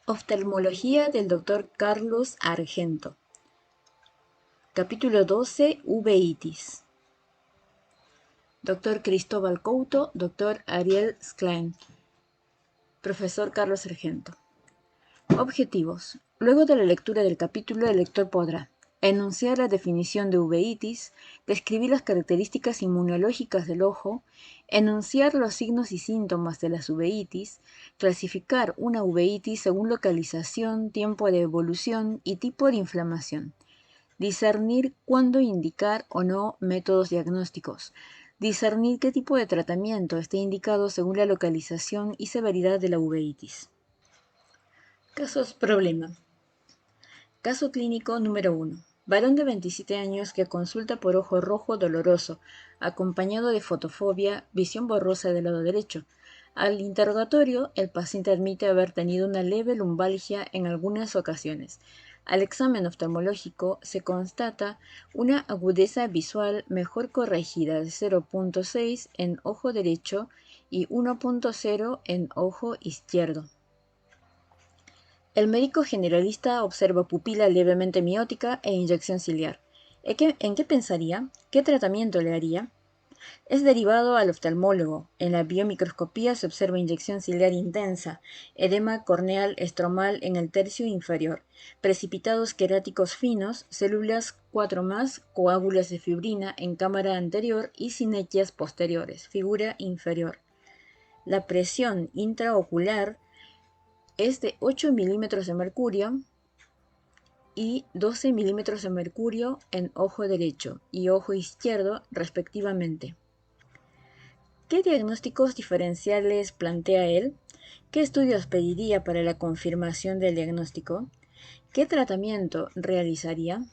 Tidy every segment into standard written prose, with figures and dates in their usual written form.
Oftalmología del Dr. Carlos Argento. Capítulo 12. Uveitis. Dr. Cristóbal Couto, Dr. Ariel Sklein. Profesor Carlos Argento. Objetivos. Luego de la lectura del capítulo, el lector podrá enunciar la definición de uveitis, describir las características inmunológicas del ojo, enunciar los signos y síntomas de las uveitis, clasificar una uveitis según localización, tiempo de evolución y tipo de inflamación, discernir cuándo indicar o no métodos diagnósticos, discernir qué tipo de tratamiento esté indicado según la localización y severidad de la uveitis. Casos problema. Caso clínico número 1. Varón de 27 años que consulta por ojo rojo doloroso, acompañado de fotofobia, visión borrosa del lado derecho. Al interrogatorio, el paciente admite haber tenido una leve lumbalgia en algunas ocasiones. Al examen oftalmológico se constata una agudeza visual mejor corregida de 0.6 en ojo derecho y 1.0 en ojo izquierdo. El médico generalista observa pupila levemente miótica e inyección ciliar. ¿En qué pensaría? ¿Qué tratamiento le haría? Es derivado al oftalmólogo. En la biomicroscopía se observa inyección ciliar intensa, edema corneal estromal en el tercio inferior, precipitados queráticos finos, células 4+, coágulos de fibrina en cámara anterior y sinequias posteriores, figura inferior. La presión intraocular es de 8 milímetros de mercurio y 12 milímetros de mercurio en ojo derecho y ojo izquierdo respectivamente. ¿Qué diagnósticos diferenciales plantea él? ¿Qué estudios pediría para la confirmación del diagnóstico? ¿Qué tratamiento realizaría?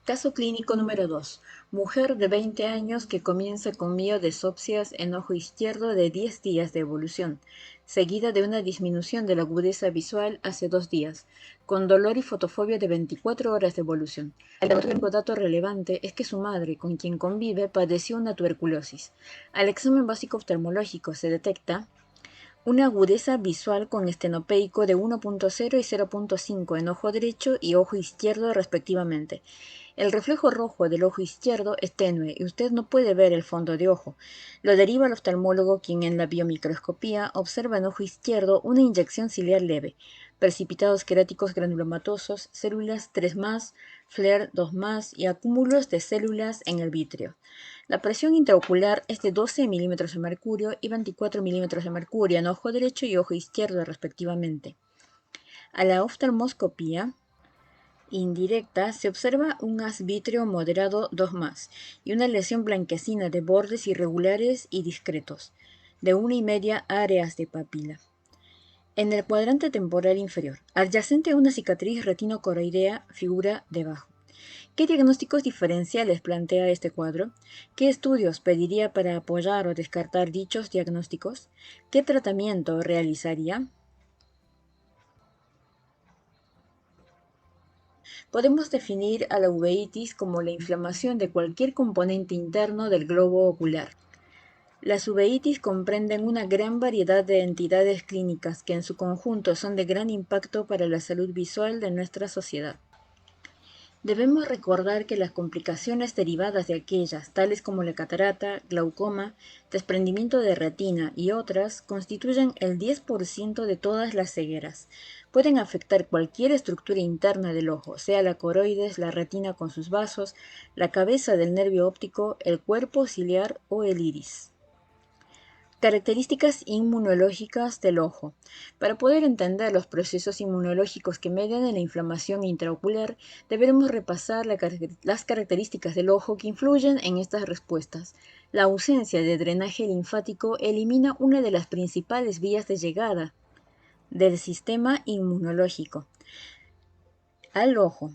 Caso clínico número 2. Mujer de 20 años que comienza con miodesopsias en ojo izquierdo de 10 días de evolución, seguida de una disminución de la agudeza visual hace 2 días, con dolor y fotofobia de 24 horas de evolución. El único dato relevante es que su madre, con quien convive, padeció una tuberculosis. Al examen básico oftalmológico se detecta una agudeza visual con estenopeico de 1.0 y 0.5 en ojo derecho y ojo izquierdo respectivamente. El reflejo rojo del ojo izquierdo es tenue y usted no puede ver el fondo de ojo. Lo deriva al oftalmólogo, quien en la biomicroscopía observa en ojo izquierdo una inyección ciliar leve, precipitados queráticos granulomatosos, células 3+, FLAIR 2+, y acúmulos de células en el vítreo. La presión intraocular es de 12 milímetros de mercurio y 24 milímetros de mercurio en ojo derecho y ojo izquierdo respectivamente. A la oftalmoscopía indirecta se observa un haz vítreo moderado 2+, y una lesión blanquecina de bordes irregulares y discretos, de 1,5 áreas de papila. En el cuadrante temporal inferior, adyacente a una cicatriz retinocoroidea, figura debajo. ¿Qué diagnósticos diferenciales plantea este cuadro? ¿Qué estudios pediría para apoyar o descartar dichos diagnósticos? ¿Qué tratamiento realizaría? Podemos definir a la uveitis como la inflamación de cualquier componente interno del globo ocular. Las uveitis comprenden una gran variedad de entidades clínicas que en su conjunto son de gran impacto para la salud visual de nuestra sociedad. Debemos recordar que las complicaciones derivadas de aquellas, tales como la catarata, glaucoma, desprendimiento de retina y otras, constituyen el 10% de todas las cegueras. Pueden afectar cualquier estructura interna del ojo, sea la coroides, la retina con sus vasos, la cabeza del nervio óptico, el cuerpo ciliar o el iris. Características inmunológicas del ojo. Para poder entender los procesos inmunológicos que median en la inflamación intraocular, deberemos repasar las características del ojo que influyen en estas respuestas. La ausencia de drenaje linfático elimina una de las principales vías de llegada del sistema inmunológico al ojo.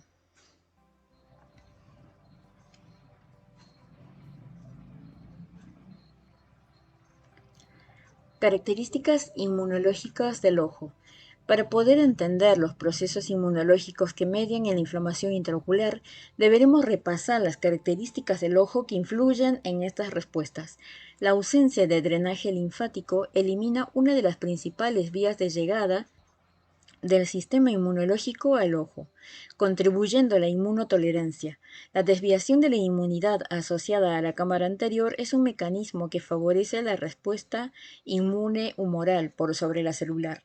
Características inmunológicas del ojo. Para poder entender los procesos inmunológicos que median en la inflamación intraocular, deberemos repasar las características del ojo que influyen en estas respuestas. La ausencia de drenaje linfático elimina una de las principales vías de llegada del sistema inmunológico al ojo, contribuyendo a la inmunotolerancia. La desviación de la inmunidad asociada a la cámara anterior es un mecanismo que favorece la respuesta inmune humoral por sobre la celular.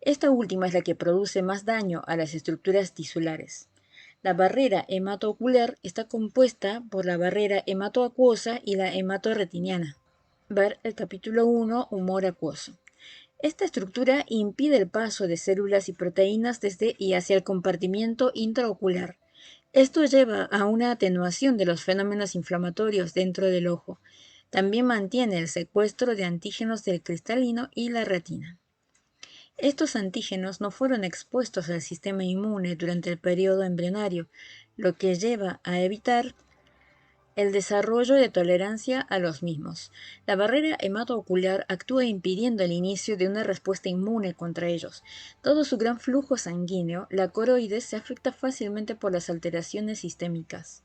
Esta última es la que produce más daño a las estructuras tisulares. La barrera hematoocular está compuesta por la barrera hematoacuosa y la hematorretiniana. Ver el capítulo 1, humor acuoso. Esta estructura impide el paso de células y proteínas desde y hacia el compartimiento intraocular. Esto lleva a una atenuación de los fenómenos inflamatorios dentro del ojo. También mantiene el secuestro de antígenos del cristalino y la retina. Estos antígenos no fueron expuestos al sistema inmune durante el periodo embrionario, lo que lleva a evitar el desarrollo de tolerancia a los mismos. La barrera hematoocular actúa impidiendo el inicio de una respuesta inmune contra ellos. Todo su gran flujo sanguíneo, la coroides, se afecta fácilmente por las alteraciones sistémicas.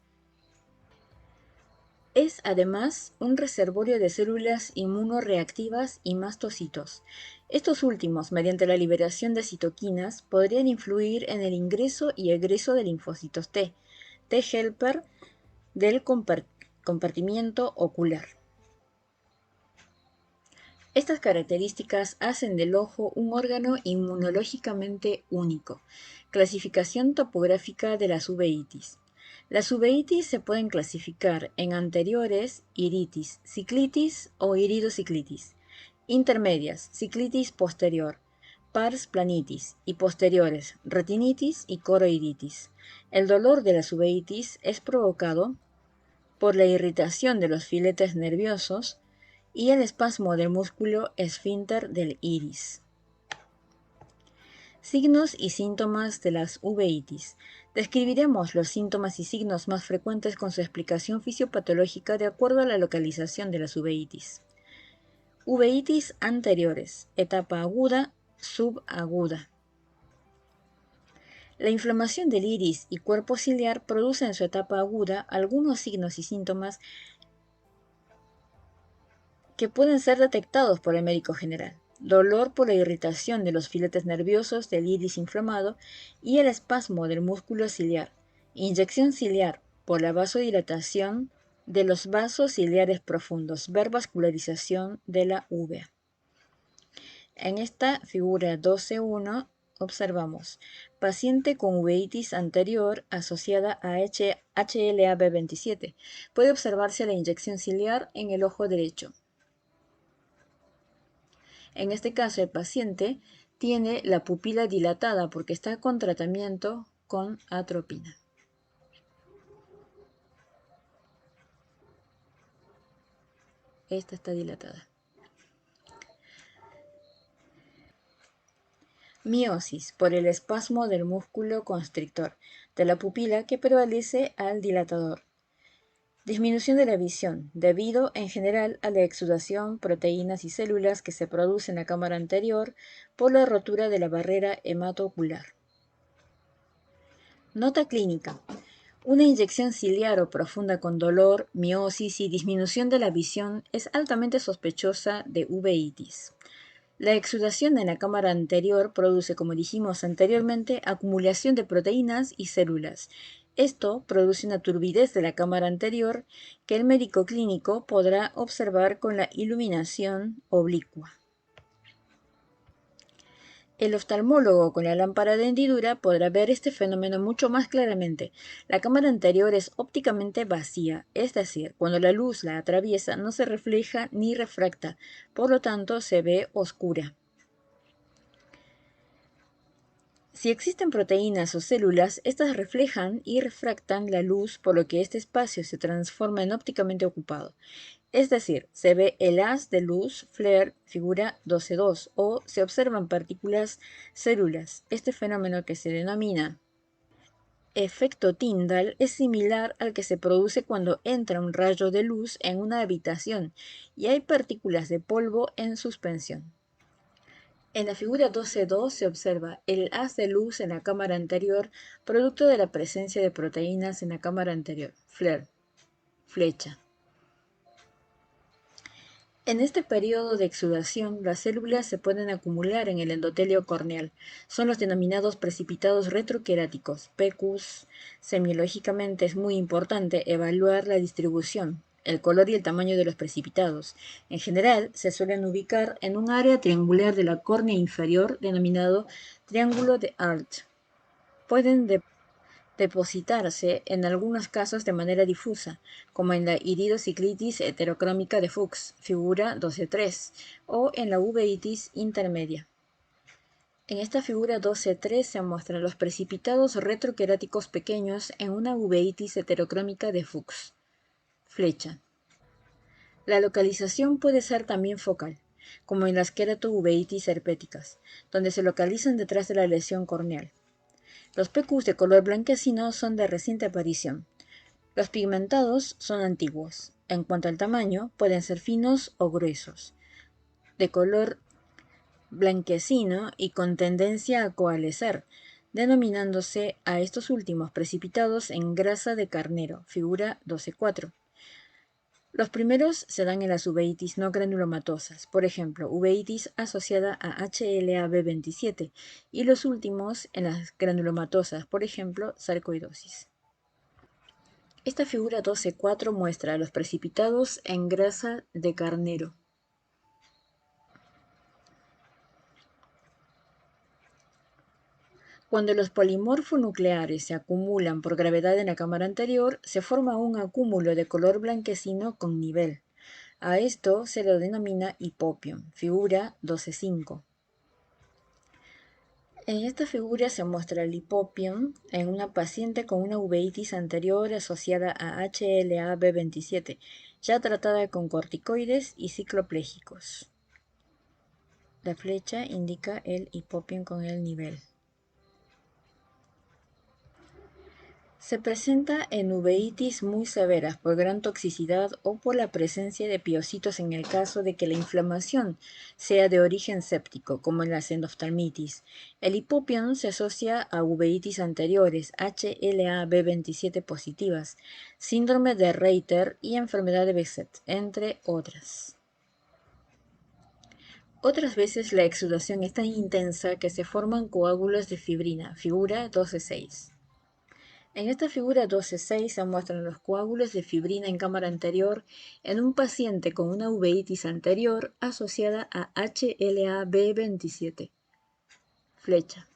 Es además un reservorio de células inmunoreactivas y mastocitos. Estos últimos, mediante la liberación de citoquinas, podrían influir en el ingreso y egreso de linfocitos T helper, del compartimiento ocular. Estas características hacen del ojo un órgano inmunológicamente único. Clasificación topográfica de las uveitis. Las uveitis se pueden clasificar en anteriores, iritis, ciclitis o iridociclitis; intermedias, ciclitis posterior; pars planitis; y posteriores, retinitis y coroiditis. El dolor de las uveitis es provocado por la irritación de los filetes nerviosos y el espasmo del músculo esfínter del iris. Signos y síntomas de las uveitis. Describiremos los síntomas y signos más frecuentes con su explicación fisiopatológica de acuerdo a la localización de las uveitis. Uveitis anteriores, etapa aguda, subaguda. La inflamación del iris y cuerpo ciliar produce en su etapa aguda algunos signos y síntomas que pueden ser detectados por el médico general: dolor por la irritación de los filetes nerviosos del iris inflamado y el espasmo del músculo ciliar; inyección ciliar por la vasodilatación de los vasos ciliares profundos; ver vascularización de la uvea. En esta figura 12.1 observamos paciente con uveitis anterior asociada a HLA-B27. Puede observarse la inyección ciliar en el ojo derecho. En este caso, el paciente tiene la pupila dilatada porque está con tratamiento con atropina. Esta está dilatada. Miosis por el espasmo del músculo constrictor de la pupila que prevalece al dilatador. Disminución de la visión, debido en general a la exudación, proteínas y células que se producen en la cámara anterior por la rotura de la barrera hematoocular. Nota clínica. Una inyección ciliar o profunda con dolor, miosis y disminución de la visión es altamente sospechosa de uveitis. La exudación en la cámara anterior produce, como dijimos anteriormente, acumulación de proteínas y células. Esto produce una turbidez de la cámara anterior que el médico clínico podrá observar con la iluminación oblicua. El oftalmólogo con la lámpara de hendidura podrá ver este fenómeno mucho más claramente. La cámara anterior es ópticamente vacía, es decir, cuando la luz la atraviesa no se refleja ni refracta, por lo tanto se ve oscura. Si existen proteínas o células, estas reflejan y refractan la luz, por lo que este espacio se transforma en ópticamente ocupado. Es decir, se ve el haz de luz, flare, figura 12.2, o se observan partículas células. Este fenómeno, que se denomina efecto Tyndall, es similar al que se produce cuando entra un rayo de luz en una habitación y hay partículas de polvo en suspensión. En la figura 12.2 se observa el haz de luz en la cámara anterior, producto de la presencia de proteínas en la cámara anterior, flare, flecha. En este periodo de exudación, las células se pueden acumular en el endotelio corneal. Son los denominados precipitados retroqueráticos, PQs. Semiológicamente es muy importante evaluar la distribución, el color y el tamaño de los precipitados. En general, se suelen ubicar en un área triangular de la córnea inferior denominado triángulo de Arlt. Pueden depositarse en algunos casos de manera difusa, como en la iridociclitis heterocrómica de Fuchs, figura 12.3, o en la uveitis intermedia. En esta figura 12.3 se muestran los precipitados retroqueráticos pequeños en una uveitis heterocrómica de Fuchs, flecha. La localización puede ser también focal, como en las queratouveitis herpéticas, donde se localizan detrás de la lesión corneal. Los PQs de color blanquecino son de reciente aparición. Los pigmentados son antiguos. En cuanto al tamaño, pueden ser finos o gruesos, de color blanquecino y con tendencia a coalescer, denominándose a estos últimos precipitados en grasa de carnero, figura 12.4. Los primeros se dan en las uveitis no granulomatosas, por ejemplo, uveitis asociada a HLA-B27, y los últimos en las granulomatosas, por ejemplo, sarcoidosis. Esta figura 12.4 muestra los precipitados en grasa de carnero. Cuando los polimorfonucleares se acumulan por gravedad en la cámara anterior, se forma un acúmulo de color blanquecino con nivel. A esto se lo denomina hipopión, figura 12.5. En esta figura se muestra el hipopión en una paciente con una uveitis anterior asociada a HLA-B27, ya tratada con corticoides y cicloplégicos. La flecha indica el hipopión con el nivel. Se presenta en uveitis muy severas por gran toxicidad o por la presencia de piocitos en el caso de que la inflamación sea de origen séptico, como en la endoftalmitis. El hipopión se asocia a uveitis anteriores, HLA-B27 positivas, síndrome de Reiter y enfermedad de Behçet, entre otras. Otras veces la exudación es tan intensa que se forman coágulos de fibrina, figura 12.6. En esta figura 12.6 se muestran los coágulos de fibrina en cámara anterior en un paciente con una uveitis anterior asociada a HLA-B27. Flecha.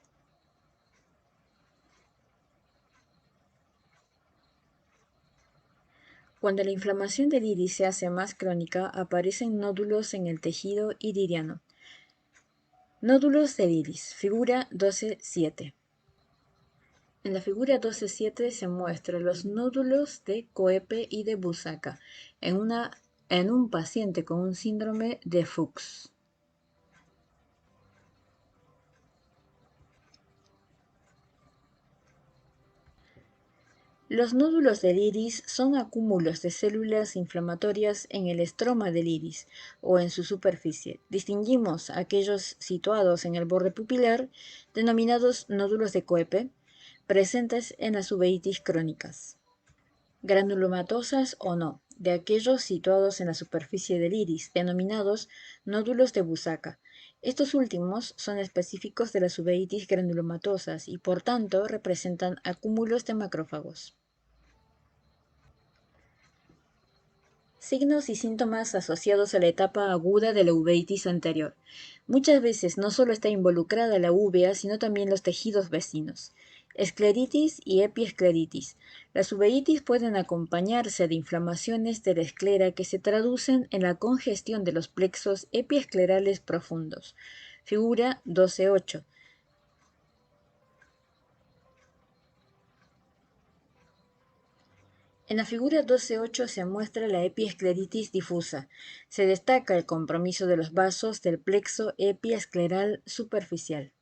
Cuando la inflamación del iris se hace más crónica, aparecen nódulos en el tejido iridiano. Nódulos del iris, figura 12.7. En la figura 12.7 se muestran los nódulos de Coepe y de Busacca en un paciente con un síndrome de Fuchs. Los nódulos del iris son acúmulos de células inflamatorias en el estroma del iris o en su superficie. Distinguimos aquellos situados en el borde pupilar, denominados nódulos de Coepe, presentes en las uveitis crónicas, granulomatosas o no, de aquellos situados en la superficie del iris, denominados nódulos de Busacca. Estos últimos son específicos de las uveitis granulomatosas y por tanto representan acúmulos de macrófagos. Signos y síntomas asociados a la etapa aguda de la uveitis anterior. Muchas veces no solo está involucrada la uvea, sino también los tejidos vecinos. Escleritis y epiescleritis. Las uveitis pueden acompañarse de inflamaciones de la esclera que se traducen en la congestión de los plexos epiesclerales profundos. Figura 12.8. En la figura 12.8 se muestra la epiescleritis difusa. Se destaca el compromiso de los vasos del plexo epiescleral superficial.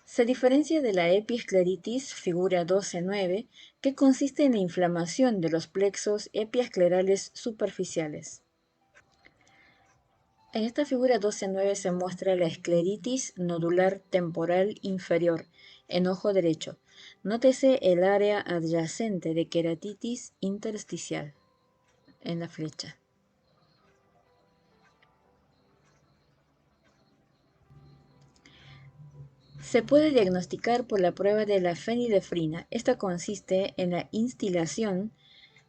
Se diferencia de la epiescleritis, figura 12.9, que consiste en la inflamación de los plexos epiesclerales superficiales. En esta figura 12.9 se muestra la escleritis nodular temporal inferior en ojo derecho. Nótese el área adyacente de queratitis intersticial en la flecha. Se puede diagnosticar por la prueba de la fenilefrina. Esta consiste en la instilación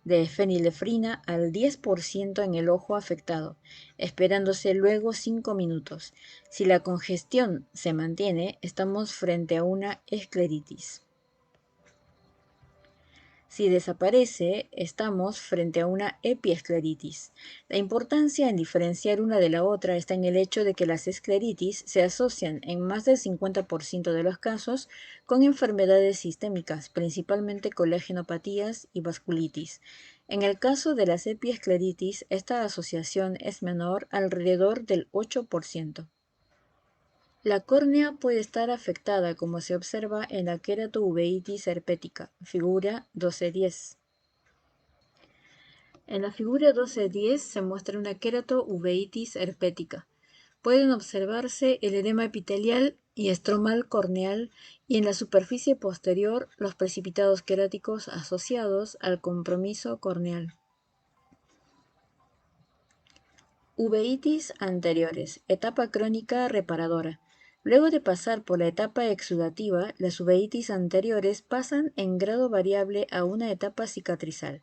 de fenilefrina al 10% en el ojo afectado, esperándose luego 5 minutos. Si la congestión se mantiene, estamos frente a una escleritis. Si desaparece, estamos frente a una epiescleritis. La importancia en diferenciar una de la otra está en el hecho de que las escleritis se asocian en más del 50% de los casos con enfermedades sistémicas, principalmente colágenopatías y vasculitis. En el caso de las epiescleritis, esta asociación es menor, alrededor del 8%. La córnea puede estar afectada, como se observa en la queratouveitis herpética, figura 12.10. En la figura 12.10 se muestra una queratouveitis herpética. Pueden observarse el edema epitelial y estromal corneal y en la superficie posterior los precipitados queráticos asociados al compromiso corneal. Uveitis anteriores, etapa crónica reparadora. Luego de pasar por la etapa exudativa, las uveitis anteriores pasan en grado variable a una etapa cicatrizal.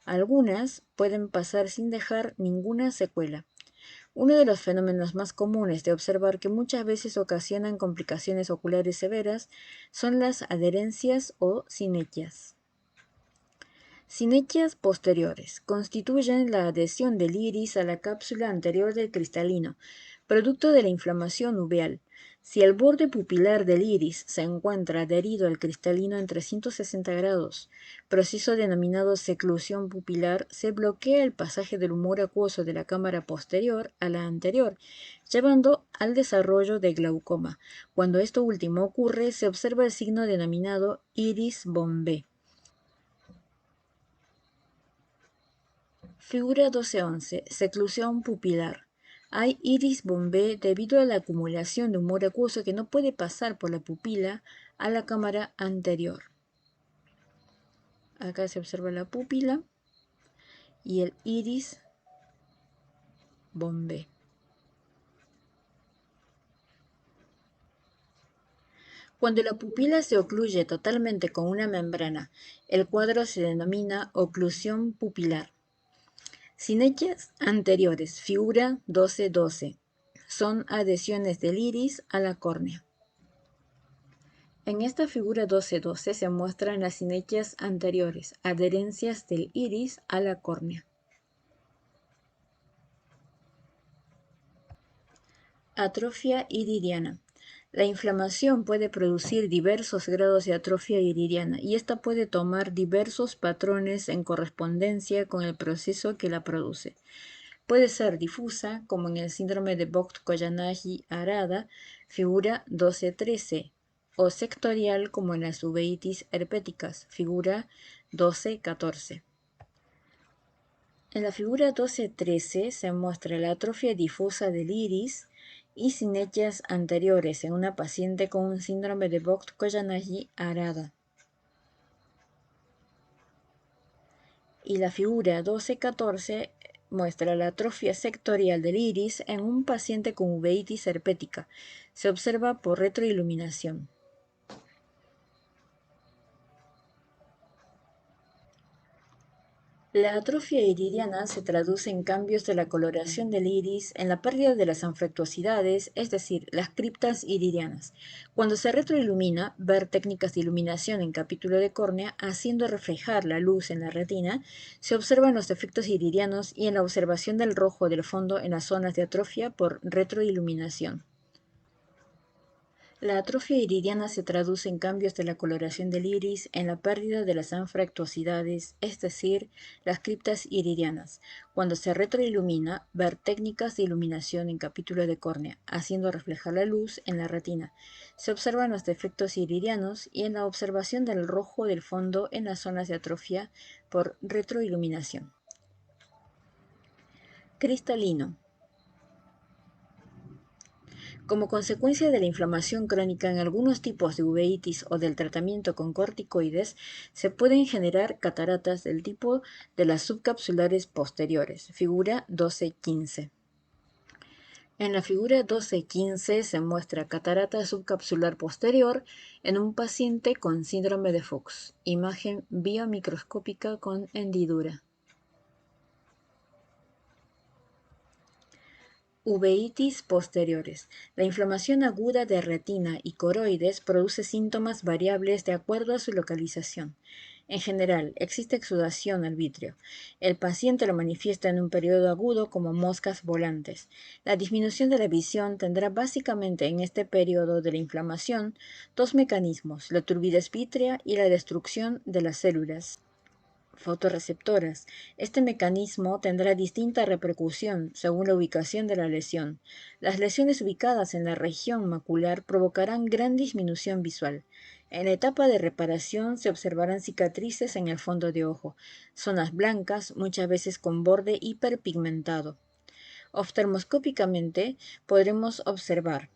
Algunas pueden pasar sin dejar ninguna secuela. Uno de los fenómenos más comunes de observar que muchas veces ocasionan complicaciones oculares severas son las adherencias o sinequias. Sinequias posteriores constituyen la adhesión del iris a la cápsula anterior del cristalino, producto de la inflamación uveal. Si el borde pupilar del iris se encuentra adherido al cristalino en 360 grados, proceso denominado seclusión pupilar, se bloquea el pasaje del humor acuoso de la cámara posterior a la anterior, llevando al desarrollo de glaucoma. Cuando esto último ocurre, se observa el signo denominado iris bombé. Figura 12.11. Seclusión pupilar. Hay iris bombé debido a la acumulación de humor acuoso que no puede pasar por la pupila a la cámara anterior. Acá se observa la pupila y el iris bombé. Cuando la pupila se ocluye totalmente con una membrana, el cuadro se denomina oclusión pupilar. Sinequias anteriores, figura 12.12. Son adhesiones del iris a la córnea. En esta figura 12.12 se muestran las sinequias anteriores, adherencias del iris a la córnea. Atrofia iridiana. La inflamación puede producir diversos grados de atrofia iridiana y esta puede tomar diversos patrones en correspondencia con el proceso que la produce. Puede ser difusa, como en el síndrome de Vogt-Koyanagi-Arada, figura 12.13, o sectorial, como en las uveitis herpéticas, figura 12.14. En la figura 12.13 se muestra la atrofia difusa del iris y sinequias anteriores en una paciente con un síndrome de Vogt-Koyanagi-Arada. Y la figura 12.14 muestra la atrofia sectorial del iris en un paciente con uveitis herpética. Se observa por retroiluminación. La atrofia iridiana se traduce en cambios de la coloración del iris, en la pérdida de las anfractuosidades, es decir, las criptas iridianas. Cuando se retroilumina, ver técnicas de iluminación en capítulo de córnea, haciendo reflejar la luz en la retina, se observan los efectos iridianos y en la observación del rojo del fondo en las zonas de atrofia por retroiluminación. La atrofia iridiana se traduce en cambios de la coloración del iris, en la pérdida de las anfractuosidades, es decir, las criptas iridianas. Cuando se retroilumina, ver técnicas de iluminación en capítulo de córnea, haciendo reflejar la luz en la retina. Se observan los defectos iridianos y en la observación del rojo del fondo en las zonas de atrofia por retroiluminación. Cristalino. Como consecuencia de la inflamación crónica en algunos tipos de uveitis o del tratamiento con corticoides, se pueden generar cataratas del tipo de las subcapsulares posteriores, figura 12.15. En la figura 12.15 se muestra catarata subcapsular posterior en un paciente con síndrome de Fuchs, imagen biomicroscópica con hendidura. Uveitis posteriores. La inflamación aguda de retina y coroides produce síntomas variables de acuerdo a su localización. En general, existe exudación al vitrio. El paciente lo manifiesta en un periodo agudo como moscas volantes. La disminución de la visión tendrá básicamente en este periodo de la inflamación dos mecanismos, la turbidez vítrea y la destrucción de las células fotorreceptoras. Este mecanismo tendrá distinta repercusión según la ubicación de la lesión. Las lesiones ubicadas en la región macular provocarán gran disminución visual. En la etapa de reparación se observarán cicatrices en el fondo de ojo, zonas blancas, muchas veces con borde hiperpigmentado. Oftalmoscópicamente podremos observar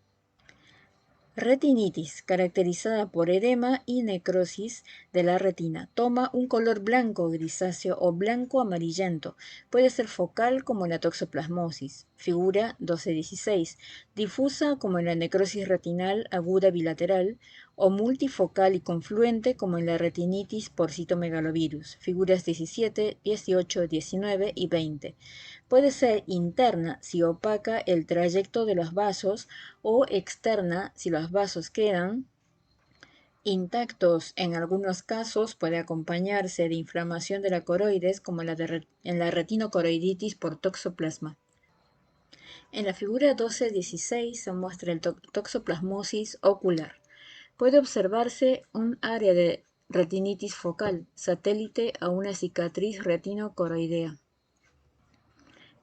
retinitis, caracterizada por edema y necrosis de la retina. Toma un color blanco grisáceo o blanco amarillento. Puede ser focal como en la toxoplasmosis, figura 12.16, difusa como en la necrosis retinal aguda bilateral, o multifocal y confluente como en la retinitis por citomegalovirus, figuras 17, 18, 19 y 20. Puede ser interna si opaca el trayecto de los vasos o externa si los vasos quedan intactos. En algunos casos puede acompañarse de inflamación de la coroides como en la retinocoroiditis por toxoplasma. En la figura 12.16 se muestra el toxoplasmosis ocular. Puede observarse un área de retinitis focal, satélite a una cicatriz retinocoroidea.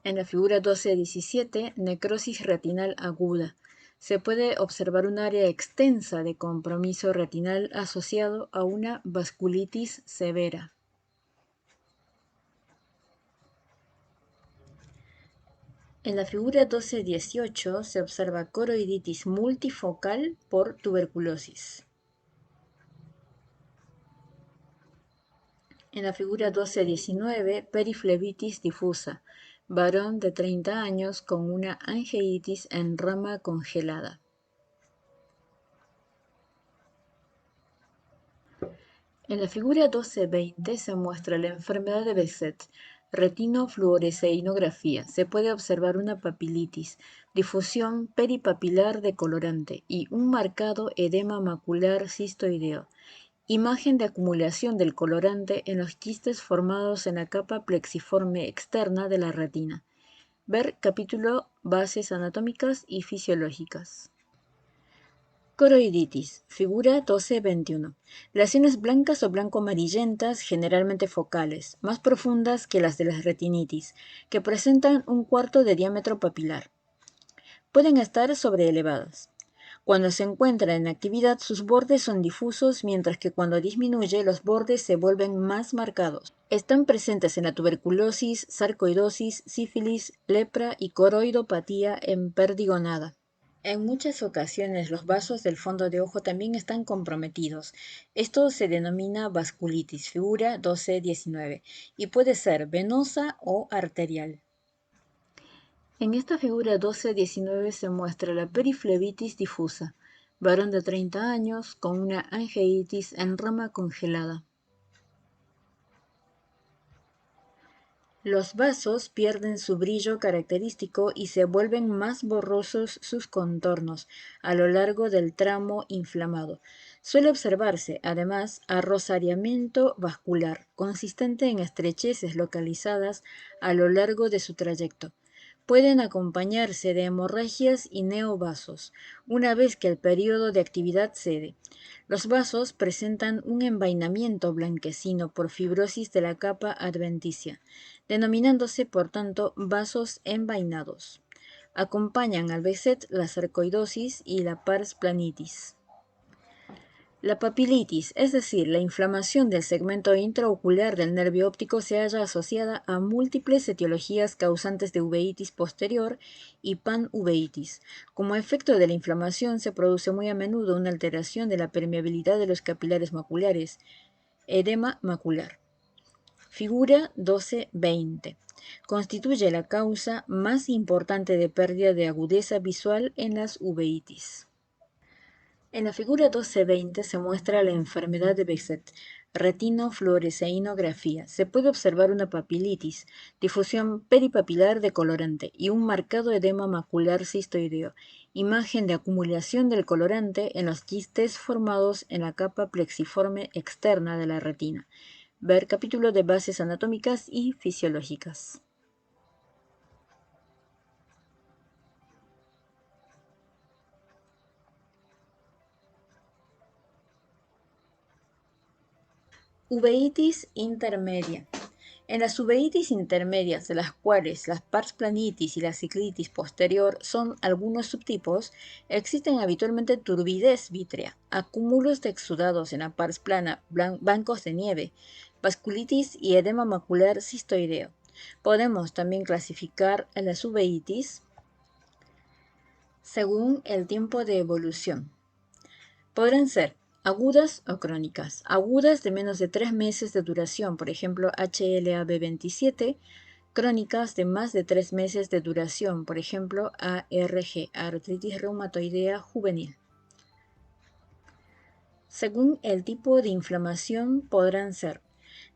En la figura 12.17, necrosis retinal aguda. Se puede observar un área extensa de compromiso retinal asociado a una vasculitis severa. En la figura 12.18 se observa coroiditis multifocal por tuberculosis. En la figura 12.19, periflebitis difusa, varón de 30 años con una angeitis en rama congelada. En la figura 12.20 se muestra la enfermedad de Behçet, retinofluoresceinografía. Se puede observar una papilitis, difusión peripapilar de colorante y un marcado edema macular cistoideo. Imagen de acumulación del colorante en los quistes formados en la capa plexiforme externa de la retina. Ver capítulo Bases anatómicas y fisiológicas. Coroiditis, figura 12.21. Lesiones blancas o blanco-amarillentas, generalmente focales, más profundas que las de la retinitis, que presentan un cuarto de diámetro papilar. Pueden estar sobreelevadas. Cuando se encuentra en actividad, sus bordes son difusos, mientras que cuando disminuye, los bordes se vuelven más marcados. Están presentes en la tuberculosis, sarcoidosis, sífilis, lepra y coroidopatía emperdigonada. En muchas ocasiones los vasos del fondo de ojo también están comprometidos. Esto se denomina vasculitis, figura 12.19, y puede ser venosa o arterial. En esta figura 12.19 se muestra la periflebitis difusa, varón de 30 años con una angeitis en rama congelada. Los vasos pierden su brillo característico y se vuelven más borrosos sus contornos a lo largo del tramo inflamado. Suele observarse, además, arrosariamiento vascular, consistente en estrecheces localizadas a lo largo de su trayecto. Pueden acompañarse de hemorragias y neovasos, una vez que el periodo de actividad cede. Los vasos presentan un envainamiento blanquecino por fibrosis de la capa adventicia, denominándose por tanto vasos envainados. Acompañan al Behçet la sarcoidosis y la pars planitis. La papilitis, es decir, la inflamación del segmento intraocular del nervio óptico, se halla asociada a múltiples etiologías causantes de uveitis posterior y panuveitis. Como efecto de la inflamación se produce muy a menudo una alteración de la permeabilidad de los capilares maculares, edema macular. Figura 12-20. Constituye la causa más importante de pérdida de agudeza visual en las uveitis. En la figura 12-20 se muestra la enfermedad de Behçet, retinofluoresceinografía. Se puede observar una papilitis, difusión peripapilar de colorante y un marcado edema macular cistoideo, imagen de acumulación del colorante en los quistes formados en la capa plexiforme externa de la retina. Ver capítulo de bases anatómicas y fisiológicas. Uveitis intermedia. En las uveitis intermedias, de las cuales las pars planitis y la ciclitis posterior son algunos subtipos, existen habitualmente turbidez vítrea, acúmulos de exudados en la pars plana, bancos de nieve, vasculitis y edema macular cistoideo. Podemos también clasificar a las uveitis según el tiempo de evolución. Podrán ser agudas o crónicas. Agudas de menos de 3 meses de duración, por ejemplo HLA-B27, crónicas de más de 3 meses de duración, por ejemplo ARG, artritis reumatoidea juvenil. Según el tipo de inflamación podrán ser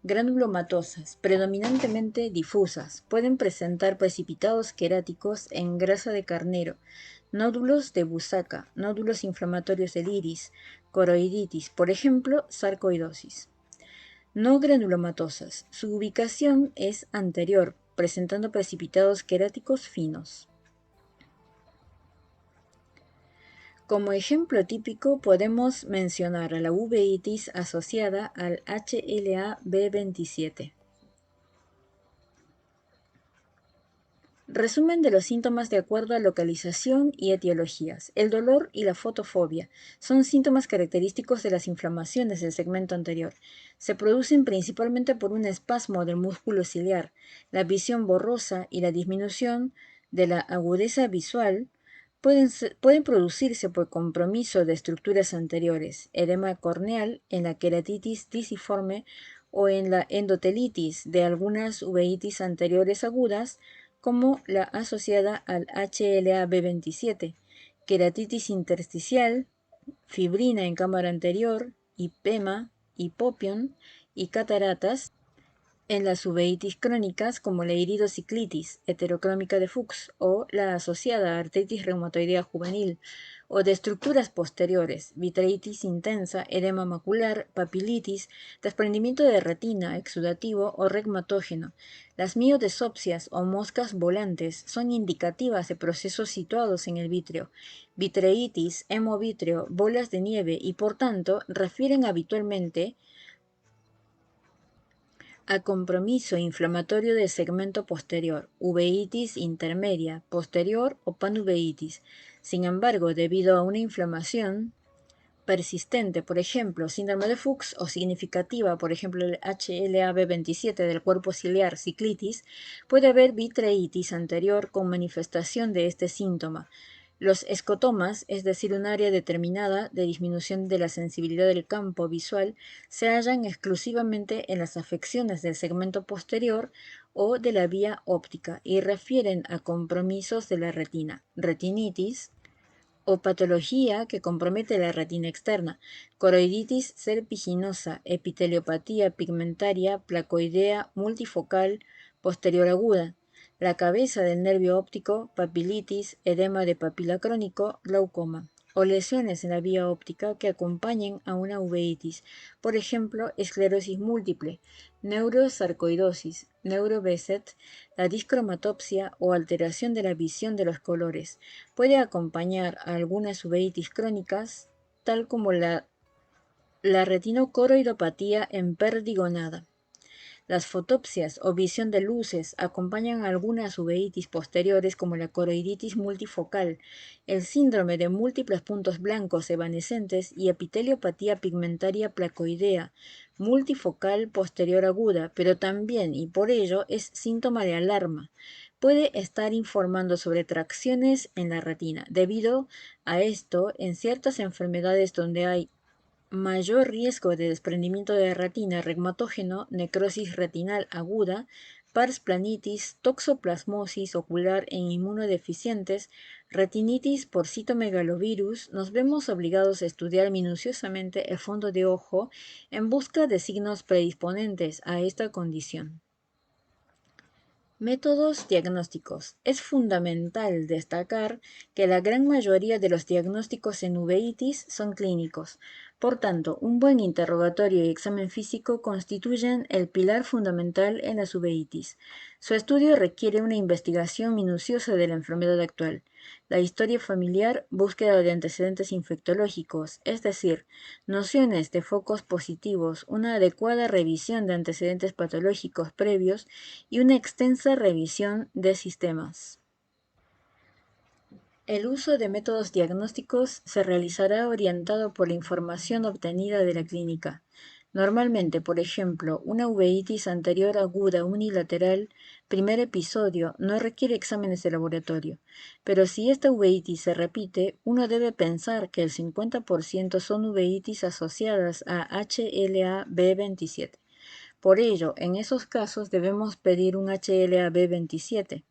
granulomatosas, predominantemente difusas. Pueden presentar precipitados queráticos en grasa de carnero, nódulos de Busaca, nódulos inflamatorios del iris, coroiditis, por ejemplo, sarcoidosis. No granulomatosas. Su ubicación es anterior, presentando precipitados queráticos finos. Como ejemplo típico podemos mencionar a la uveitis asociada al HLA-B27. Resumen de los síntomas de acuerdo a localización y etiologías. El dolor y la fotofobia son síntomas característicos de las inflamaciones del segmento anterior. Se producen principalmente por un espasmo del músculo ciliar, la visión borrosa y la disminución de la agudeza visual. Pueden producirse por compromiso de estructuras anteriores, edema corneal en la queratitis tisiforme o en la endotelitis de algunas uveitis anteriores agudas, como la asociada al HLA-B27, queratitis intersticial, fibrina en cámara anterior, hipema, hipopión y cataratas en las uveitis crónicas como la iridociclitis heterocrómica de Fuchs o la asociada artritis reumatoidea juvenil, o de estructuras posteriores, vitreitis intensa, edema macular, papilitis, desprendimiento de retina exudativo o regmatógeno. Las miodesopsias o moscas volantes son indicativas de procesos situados en el vítreo, vitreitis, hemovítreo, bolas de nieve y por tanto refieren habitualmente a compromiso inflamatorio del segmento posterior, uveitis intermedia, posterior o panuveitis. Sin embargo, debido a una inflamación persistente, por ejemplo, síndrome de Fuchs, o significativa, por ejemplo, el HLA-B27 del cuerpo ciliar, ciclitis, puede haber vitreitis anterior con manifestación de este síntoma. Los escotomas, es decir, un área determinada de disminución de la sensibilidad del campo visual, se hallan exclusivamente en las afecciones del segmento posterior o de la vía óptica y refieren a compromisos de la retina, retinitis, o patología que compromete la retina externa, coroiditis serpiginosa, epiteliopatía pigmentaria placoidea multifocal posterior aguda, la cabeza del nervio óptico, papilitis, edema de papila crónico, glaucoma, o lesiones en la vía óptica que acompañen a una uveitis, por ejemplo, esclerosis múltiple, neurosarcoidosis, neuro-Behçet, la discromatopsia o alteración de la visión de los colores. Puede acompañar a algunas uveitis crónicas, tal como la retinocoroidopatía emperdigonada. Las fotopsias o visión de luces acompañan a algunas uveitis posteriores como la coroiditis multifocal, el síndrome de múltiples puntos blancos evanescentes y epiteliopatía pigmentaria placoidea multifocal posterior aguda, pero también, y por ello, es síntoma de alarma. Puede estar informando sobre tracciones en la retina. Debido a esto, en ciertas enfermedades donde hay mayor riesgo de desprendimiento de retina, reumatógeno, necrosis retinal aguda, pars planitis, toxoplasmosis ocular en inmunodeficientes, retinitis por citomegalovirus, nos vemos obligados a estudiar minuciosamente el fondo de ojo en busca de signos predisponentes a esta condición. Métodos diagnósticos. Es fundamental destacar que la gran mayoría de los diagnósticos en uveitis son clínicos. Por tanto, un buen interrogatorio y examen físico constituyen el pilar fundamental en las uveitis. Su estudio requiere una investigación minuciosa de la enfermedad actual. La historia familiar, búsqueda de antecedentes infectológicos, es decir, nociones de focos positivos, una adecuada revisión de antecedentes patológicos previos y una extensa revisión de sistemas. El uso de métodos diagnósticos se realizará orientado por la información obtenida de la clínica. Normalmente, por ejemplo, una uveitis anterior aguda unilateral, primer episodio, no requiere exámenes de laboratorio, pero si esta uveitis se repite, uno debe pensar que el 50% son uveitis asociadas a HLA-B27. Por ello, en esos casos debemos pedir un HLA-B27.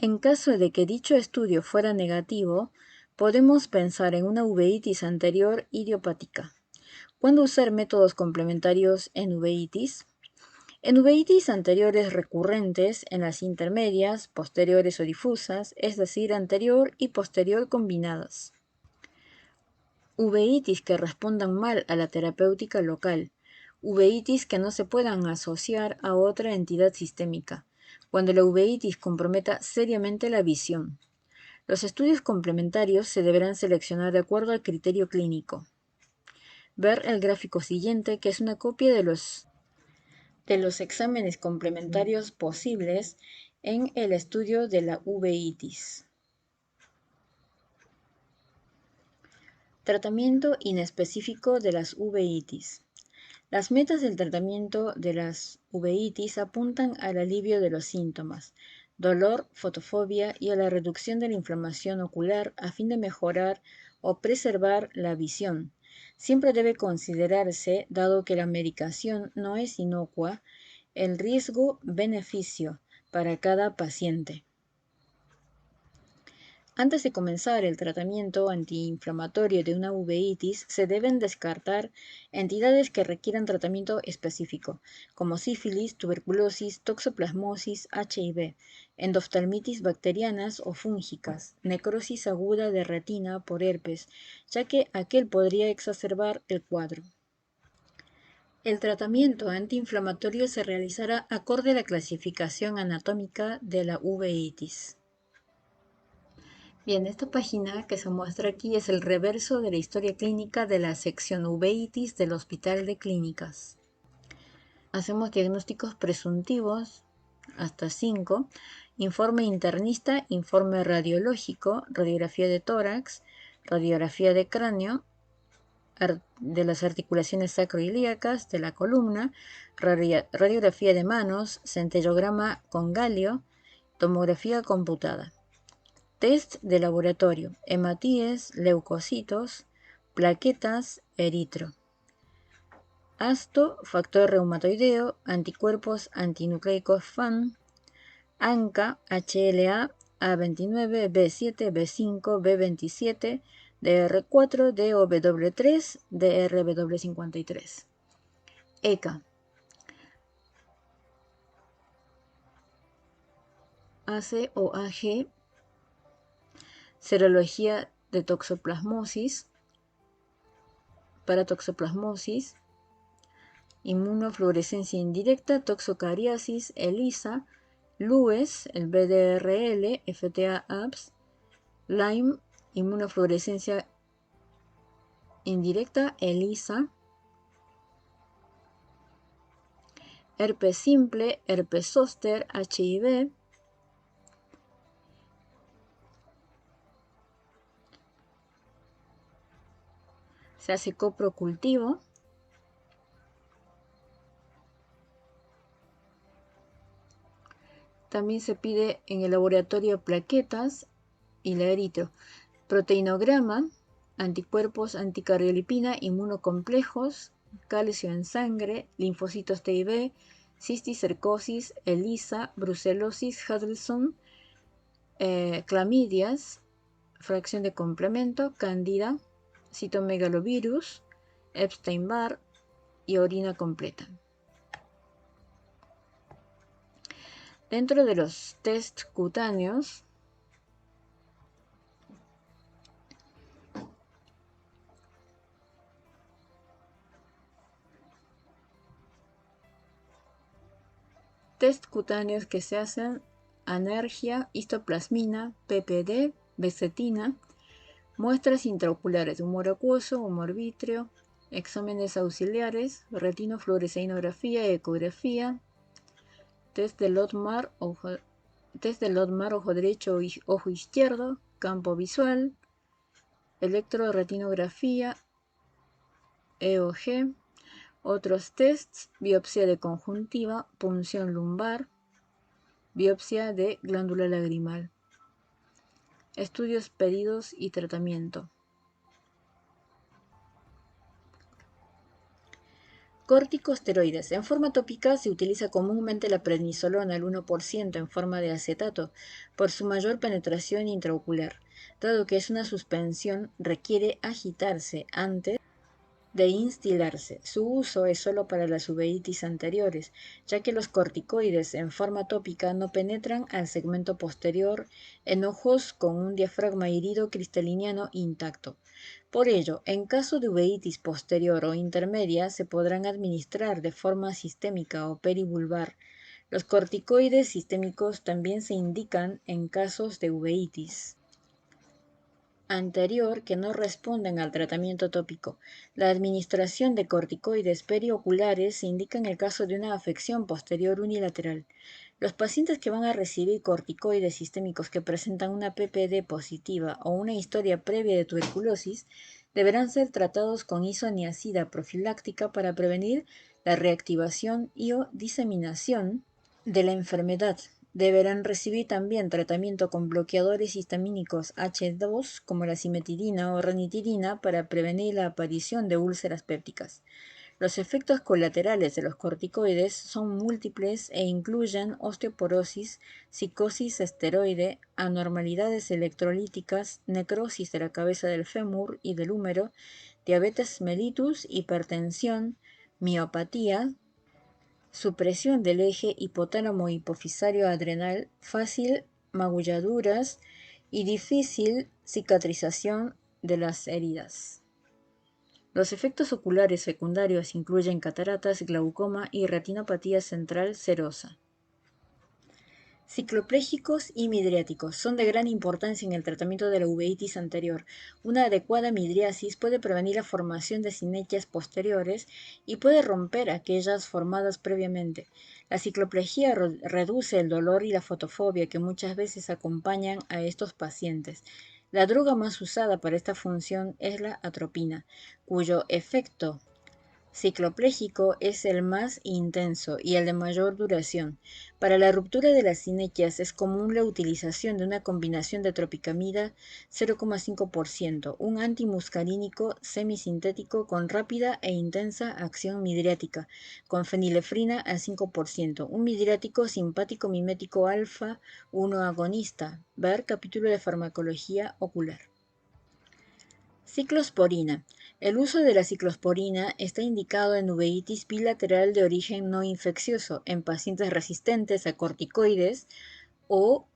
En caso de que dicho estudio fuera negativo, podemos pensar en una uveitis anterior idiopática. ¿Cuándo usar métodos complementarios en uveitis? En uveitis anteriores recurrentes, en las intermedias, posteriores o difusas, es decir, anterior y posterior combinadas. Uveitis que respondan mal a la terapéutica local. Uveitis que no se puedan asociar a otra entidad sistémica, cuando la uveitis comprometa seriamente la visión. Los estudios complementarios se deberán seleccionar de acuerdo al criterio clínico. Ver el gráfico siguiente, que es una copia de los exámenes complementarios posibles en el estudio de la uveitis. Tratamiento inespecífico de las uveitis. Las metas del tratamiento de las uveitis apuntan al alivio de los síntomas, dolor, fotofobia y a la reducción de la inflamación ocular a fin de mejorar o preservar la visión. Siempre debe considerarse, dado que la medicación no es inocua, el riesgo-beneficio para cada paciente. Antes de comenzar el tratamiento antiinflamatorio de una uveitis, se deben descartar entidades que requieran tratamiento específico, como sífilis, tuberculosis, toxoplasmosis, HIV, endoftalmitis bacterianas o fúngicas, necrosis aguda de retina por herpes, ya que aquel podría exacerbar el cuadro. El tratamiento antiinflamatorio se realizará acorde a la clasificación anatómica de la uveitis. Bien, esta página que se muestra aquí es el reverso de la historia clínica de la sección uveitis del Hospital de Clínicas. Hacemos diagnósticos presuntivos, hasta 5, informe internista, informe radiológico, radiografía de tórax, radiografía de cráneo, de las articulaciones sacroilíacas, de la columna, radiografía de manos, centellograma con galio, tomografía computada. Test de laboratorio: hematíes, leucocitos, plaquetas, eritro. Asto, factor reumatoideo, anticuerpos antinucleicos FAN, ANCA, HLA, A29, B7, B5, B27, DR4, DOW3, DRW53. ECA. AC o AG, serología de toxoplasmosis, para toxoplasmosis, inmunofluorescencia indirecta, toxocariasis, ELISA, LUES, el BDRL, FTA-APS, Lyme, inmunofluorescencia indirecta, ELISA, herpes simple, herpes zóster, HIV, se hace coprocultivo. También se pide en el laboratorio plaquetas y la eritro, proteinograma, anticuerpos anticardiolipina, inmunocomplejos, calcio en sangre, linfocitos T y B, cisticercosis, ELISA, brucelosis, Huddleston, clamidias, fracción de complemento, cándida, citomegalovirus, Epstein-Barr y orina completa. Dentro de los test cutáneos, que se hacen: anergia, histoplasmina, PPD, besetina, muestras intraoculares de humor acuoso, humor vítreo, exámenes auxiliares, retinofluoresceínografía, ecografía, test de Lotmar, ojo derecho, ojo izquierdo, campo visual, electroretinografía, EOG, otros tests: biopsia de conjuntiva, punción lumbar, biopsia de glándula lagrimal. Estudios pedidos y tratamiento. Corticosteroides. En forma tópica se utiliza comúnmente la prednisolona al 1% en forma de acetato por su mayor penetración intraocular. Dado que es una suspensión, requiere agitarse antes de instilarse. Su uso es solo para las uveitis anteriores, ya que los corticoides en forma tópica no penetran al segmento posterior en ojos con un diafragma irido cristaliniano intacto. Por ello, en caso de uveitis posterior o intermedia, se podrán administrar de forma sistémica o perivulvar. Los corticoides sistémicos también se indican en casos de uveitis anterior que no responden al tratamiento tópico. La administración de corticoides perioculares se indica en el caso de una afección posterior unilateral. Los pacientes que van a recibir corticoides sistémicos que presentan una PPD positiva o una historia previa de tuberculosis deberán ser tratados con isoniazida profiláctica para prevenir la reactivación y o diseminación de la enfermedad. Deberán recibir también tratamiento con bloqueadores histamínicos H2 como la cimetidina o ranitidina para prevenir la aparición de úlceras pépticas. Los efectos colaterales de los corticoides son múltiples e incluyen osteoporosis, psicosis esteroide, anormalidades electrolíticas, necrosis de la cabeza del fémur y del húmero, diabetes mellitus, hipertensión, miopatía, supresión del eje hipotálamo hipofisario adrenal, fácil magulladuras y difícil cicatrización de las heridas. Los efectos oculares secundarios incluyen cataratas, glaucoma y retinopatía central serosa. Cicloplégicos y midriáticos son de gran importancia en el tratamiento de la uveitis anterior. Una adecuada midriasis puede prevenir la formación de sinequias posteriores y puede romper aquellas formadas previamente. La cicloplegia reduce el dolor y la fotofobia que muchas veces acompañan a estos pacientes. La droga más usada para esta función es la atropina, cuyo efecto cicloplégico es el más intenso y el de mayor duración. Para la ruptura de las sinequias es común la utilización de una combinación de tropicamida 0,5%, un antimuscarínico semisintético con rápida e intensa acción midriática, con fenilefrina al 5%, un midriático simpático mimético alfa 1 agonista. Ver capítulo de farmacología ocular. Ciclosporina. El uso de la ciclosporina está indicado en uveitis bilateral de origen no infeccioso, en pacientes resistentes a corticoides o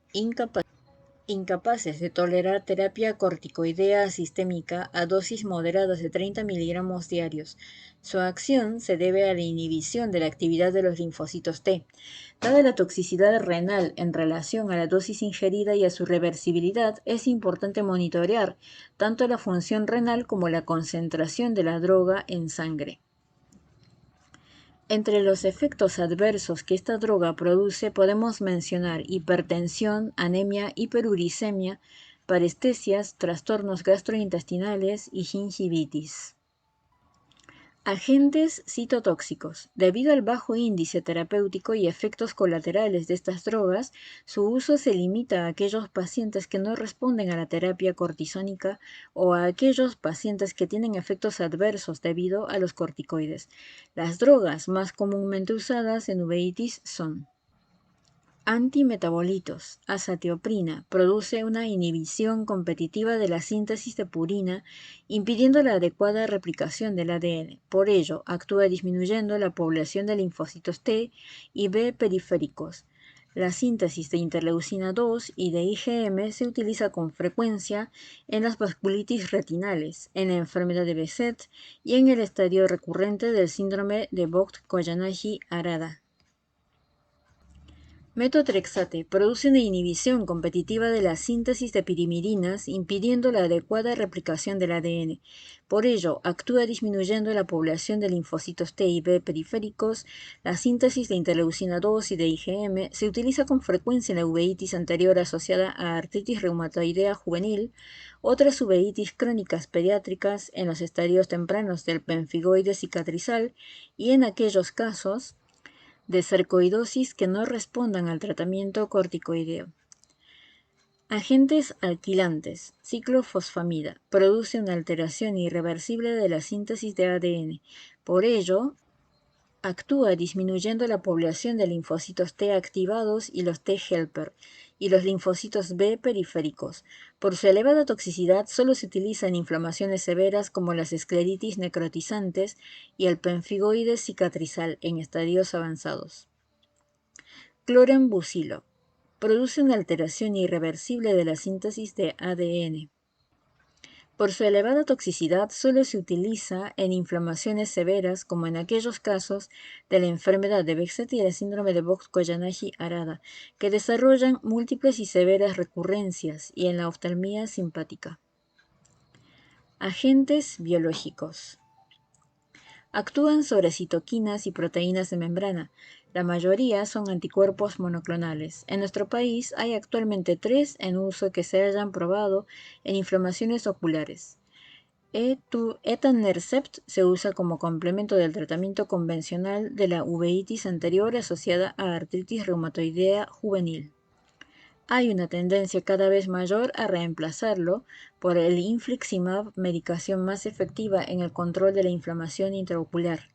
incapaces de tolerar terapia corticoidea sistémica a dosis moderadas de 30 miligramos diarios. Su acción se debe a la inhibición de la actividad de los linfocitos T. Dada la toxicidad renal en relación a la dosis ingerida y a su reversibilidad, es importante monitorear tanto la función renal como la concentración de la droga en sangre. Entre los efectos adversos que esta droga produce podemos mencionar hipertensión, anemia, hiperuricemia, parestesias, trastornos gastrointestinales y gingivitis. Agentes citotóxicos. Debido al bajo índice terapéutico y efectos colaterales de estas drogas, su uso se limita a aquellos pacientes que no responden a la terapia cortisónica o a aquellos pacientes que tienen efectos adversos debido a los corticoides. Las drogas más comúnmente usadas en uveitis son antimetabolitos. Azatioprina produce una inhibición competitiva de la síntesis de purina, impidiendo la adecuada replicación del ADN. Por ello, actúa disminuyendo la población de linfocitos T y B periféricos. La síntesis de interleucina 2 y de IgM se utiliza con frecuencia en las vasculitis retinales, en la enfermedad de Behçet y en el estadio recurrente del síndrome de Vogt-Koyanagi-Arada. Metotrexate produce una inhibición competitiva de la síntesis de pirimidines, impidiendo la adecuada replicación del ADN. Por ello, actúa disminuyendo la población de linfocitos T y B periféricos. La síntesis de interleucina 2 y de IgM se utiliza con frecuencia en la uveitis anterior asociada a artritis reumatoidea juvenil, otras uveitis crónicas pediátricas en los estadios tempranos del pemfigoide cicatrizal y en aquellos casos de sarcoidosis que no respondan al tratamiento corticoideo. Agentes alquilantes. Ciclofosfamida. Produce una alteración irreversible de la síntesis de ADN. Por ello, actúa disminuyendo la población de linfocitos T activados y los T helper, y los linfocitos B periféricos. Por su elevada toxicidad, solo se utiliza en inflamaciones severas como las escleritis necrotizantes y el pemfigoide cicatrizal en estadios avanzados. Clorambucilo. Produce una alteración irreversible de la síntesis de ADN. Por su elevada toxicidad, solo se utiliza en inflamaciones severas, como en aquellos casos de la enfermedad de Behçet y el síndrome de Vogt-Koyanagi-Arada, que desarrollan múltiples y severas recurrencias, y en la oftalmía simpática. Agentes biológicos. Actúan sobre citoquinas y proteínas de membrana. La mayoría son anticuerpos monoclonales. En nuestro país hay actualmente 3 en uso que se hayan probado en inflamaciones oculares. Etanercept se usa como complemento del tratamiento convencional de la uveitis anterior asociada a artritis reumatoidea juvenil. Hay una tendencia cada vez mayor a reemplazarlo por el infliximab, medicación más efectiva en el control de la inflamación intraocular.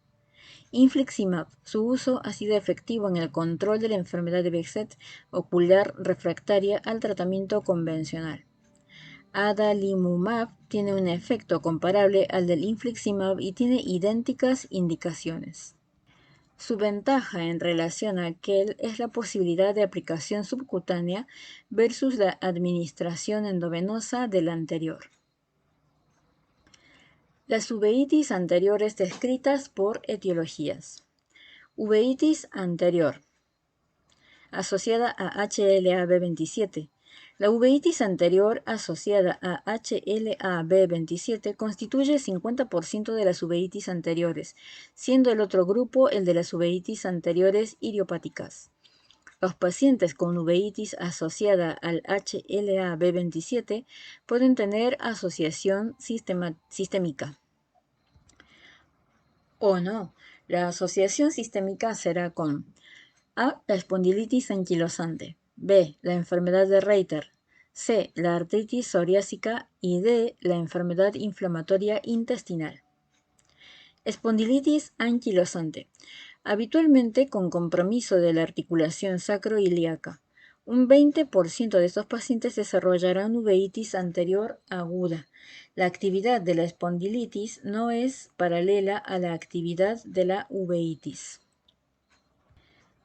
Infliximab, su uso ha sido efectivo en el control de la enfermedad de Behçet ocular refractaria al tratamiento convencional. Adalimumab tiene un efecto comparable al del infliximab y tiene idénticas indicaciones. Su ventaja en relación a aquel es la posibilidad de aplicación subcutánea versus la administración endovenosa del anterior. Las uveitis anteriores descritas por etiologías. Uveitis anterior, asociada a HLA-B27. La uveitis anterior asociada a HLA-B27 constituye el 50% de las uveitis anteriores, siendo el otro grupo el de las uveitis anteriores idiopáticas. Los pacientes con uveitis asociada al HLA-B27 pueden tener asociación sistémica. O no, la asociación sistémica será con A. La espondilitis anquilosante. B. La enfermedad de Reiter. C. La artritis psoriásica. Y D. La enfermedad inflamatoria intestinal. Espondilitis anquilosante. Habitualmente con compromiso de la articulación sacroiliaca. Un 20% de estos pacientes desarrollarán uveitis anterior aguda. La actividad de la espondilitis no es paralela a la actividad de la uveitis.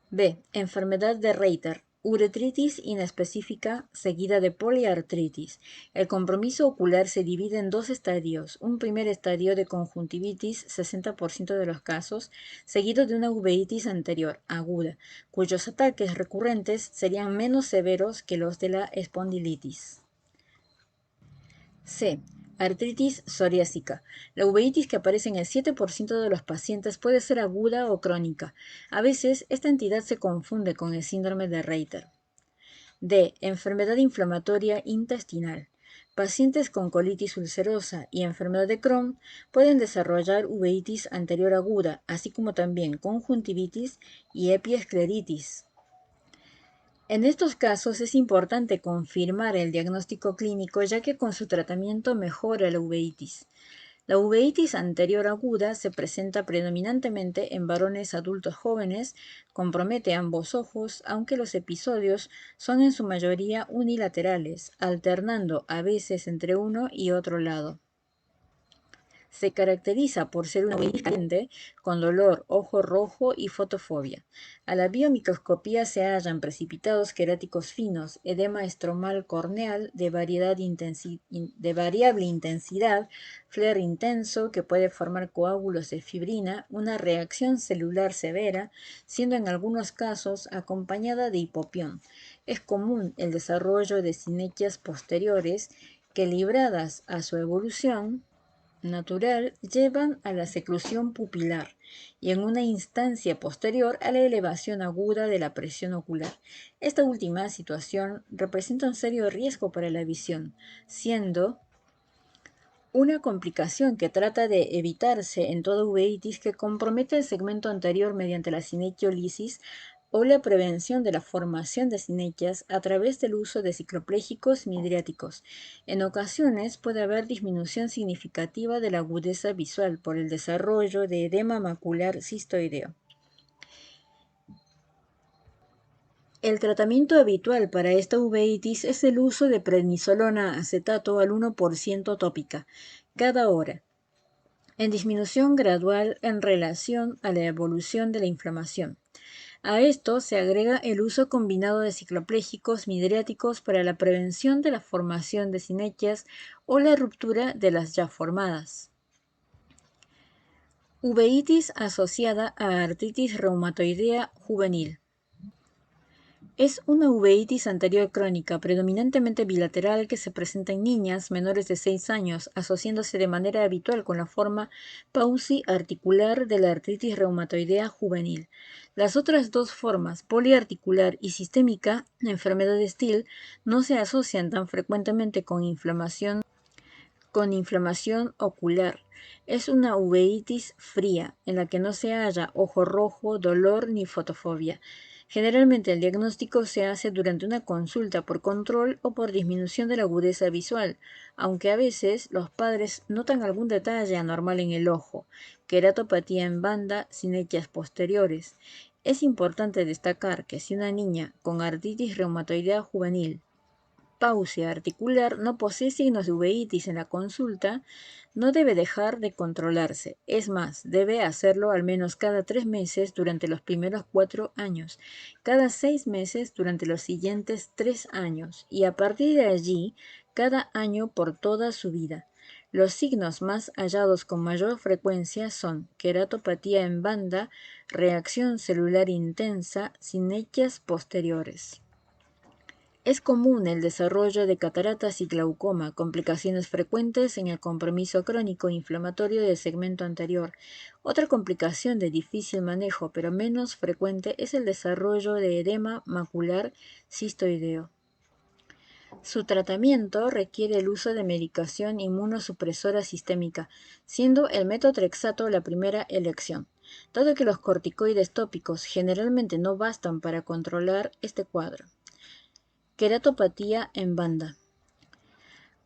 B. Enfermedad de Reiter. Uretritis inespecífica seguida de poliartritis. El compromiso ocular se divide en 2 estadios. Un primer estadio de conjuntivitis, 60% de los casos, seguido de una uveitis anterior, aguda, cuyos ataques recurrentes serían menos severos que los de la espondilitis. C. Artritis psoriásica. La uveitis que aparece en el 7% de los pacientes puede ser aguda o crónica. A veces, esta entidad se confunde con el síndrome de Reiter. D. Enfermedad inflamatoria intestinal. Pacientes con colitis ulcerosa y enfermedad de Crohn pueden desarrollar uveitis anterior aguda, así como también conjuntivitis y epiescleritis. En estos casos es importante confirmar el diagnóstico clínico, ya que con su tratamiento mejora la uveitis. La uveitis anterior aguda se presenta predominantemente en varones adultos jóvenes, compromete ambos ojos, aunque los episodios son en su mayoría unilaterales, alternando a veces entre uno y otro lado. Se caracteriza por ser una uveitis caliente, con dolor, ojo rojo y fotofobia. A la biomicroscopía se hallan precipitados queráticos finos, edema estromal corneal de variable intensidad, flare intenso que puede formar coágulos de fibrina, una reacción celular severa, siendo en algunos casos acompañada de hipopión. Es común el desarrollo de sinequias posteriores que, libradas a su evolución natural, llevan a la seclusión pupilar y en una instancia posterior a la elevación aguda de la presión ocular. Esta última situación representa un serio riesgo para la visión, siendo una complicación que trata de evitarse en toda uveitis que compromete el segmento anterior mediante la sinequiolisis o la prevención de la formación de sinequias a través del uso de cicloplégicos midriáticos. En ocasiones puede haber disminución significativa de la agudeza visual por el desarrollo de edema macular cistoideo. El tratamiento habitual para esta uveitis es el uso de prednisolona acetato al 1% tópica cada hora, en disminución gradual en relación a la evolución de la inflamación. A esto se agrega el uso combinado de cicloplégicos midriáticos para la prevención de la formación de sinequias o la ruptura de las ya formadas. Uveitis asociada a artritis reumatoidea juvenil. Es una uveitis anterior crónica, predominantemente bilateral, que se presenta en niñas menores de 6 años, asociándose de manera habitual con la forma pausi articular de la artritis reumatoidea juvenil. Las otras dos formas, poliarticular y sistémica, enfermedad de Still, no se asocian tan frecuentemente con inflamación ocular. Es una uveitis fría, en la que no se halla ojo rojo, dolor ni fotofobia. Generalmente el diagnóstico se hace durante una consulta por control o por disminución de la agudeza visual, aunque a veces los padres notan algún detalle anormal en el ojo, queratopatía en banda, sinequias posteriores. Es importante destacar que si una niña con artritis reumatoidea juvenil pausia articular no posee signos de uveitis en la consulta, no debe dejar de controlarse. Es más, debe hacerlo al menos cada 3 meses durante los primeros 4 años, cada 6 meses durante los siguientes 3 años y a partir de allí, cada año por toda su vida. Los signos más hallados con mayor frecuencia son queratopatía en banda, reacción celular intensa, sinequias posteriores. Es común el desarrollo de cataratas y glaucoma, complicaciones frecuentes en el compromiso crónico inflamatorio del segmento anterior. Otra complicación de difícil manejo, pero menos frecuente, es el desarrollo de edema macular cistoideo. Su tratamiento requiere el uso de medicación inmunosupresora sistémica, siendo el metotrexato la primera elección, dado que los corticoides tópicos generalmente no bastan para controlar este cuadro. Queratopatía en banda.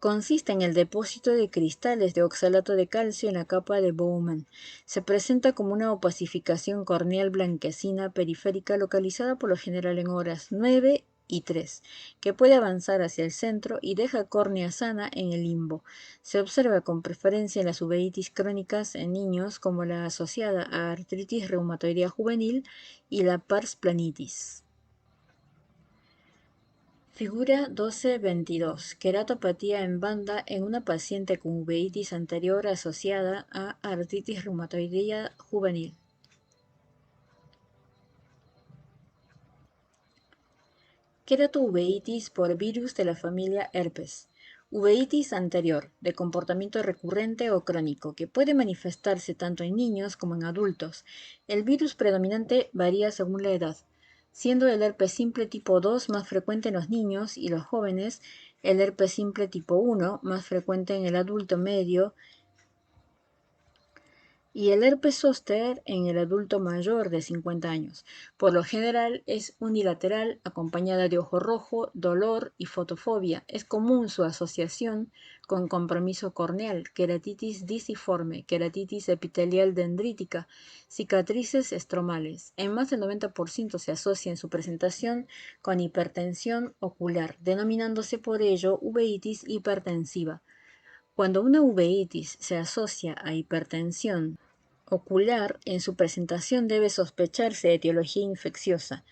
Consiste en el depósito de cristales de oxalato de calcio en la capa de Bowman. Se presenta como una opacificación corneal blanquecina periférica localizada por lo general en horas 9 y 3, que puede avanzar hacia el centro y deja córnea sana en el limbo. Se observa con preferencia en las uveitis crónicas en niños como la asociada a artritis reumatoidea juvenil y la pars planitis. Figura 12.22. Queratopatía en banda en una paciente con uveitis anterior asociada a artritis reumatoidea juvenil. Queratouveitis por virus de la familia herpes. Uveitis anterior, de comportamiento recurrente o crónico, que puede manifestarse tanto en niños como en adultos. El virus predominante varía según la edad, siendo el herpes simple tipo 2 más frecuente en los niños y los jóvenes, el herpes simple tipo 1 más frecuente en el adulto medio y el herpes zóster en el adulto mayor de 50 años. Por lo general es unilateral, acompañada de ojo rojo, dolor y fotofobia. Es común su asociación con compromiso corneal, queratitis disiforme, queratitis epitelial dendrítica, cicatrices estromales. En más del 90% se asocia en su presentación con hipertensión ocular, denominándose por ello uveitis hipertensiva. Cuando una uveitis se asocia a hipertensión ocular, en su presentación debe sospecharse etiología infecciosa,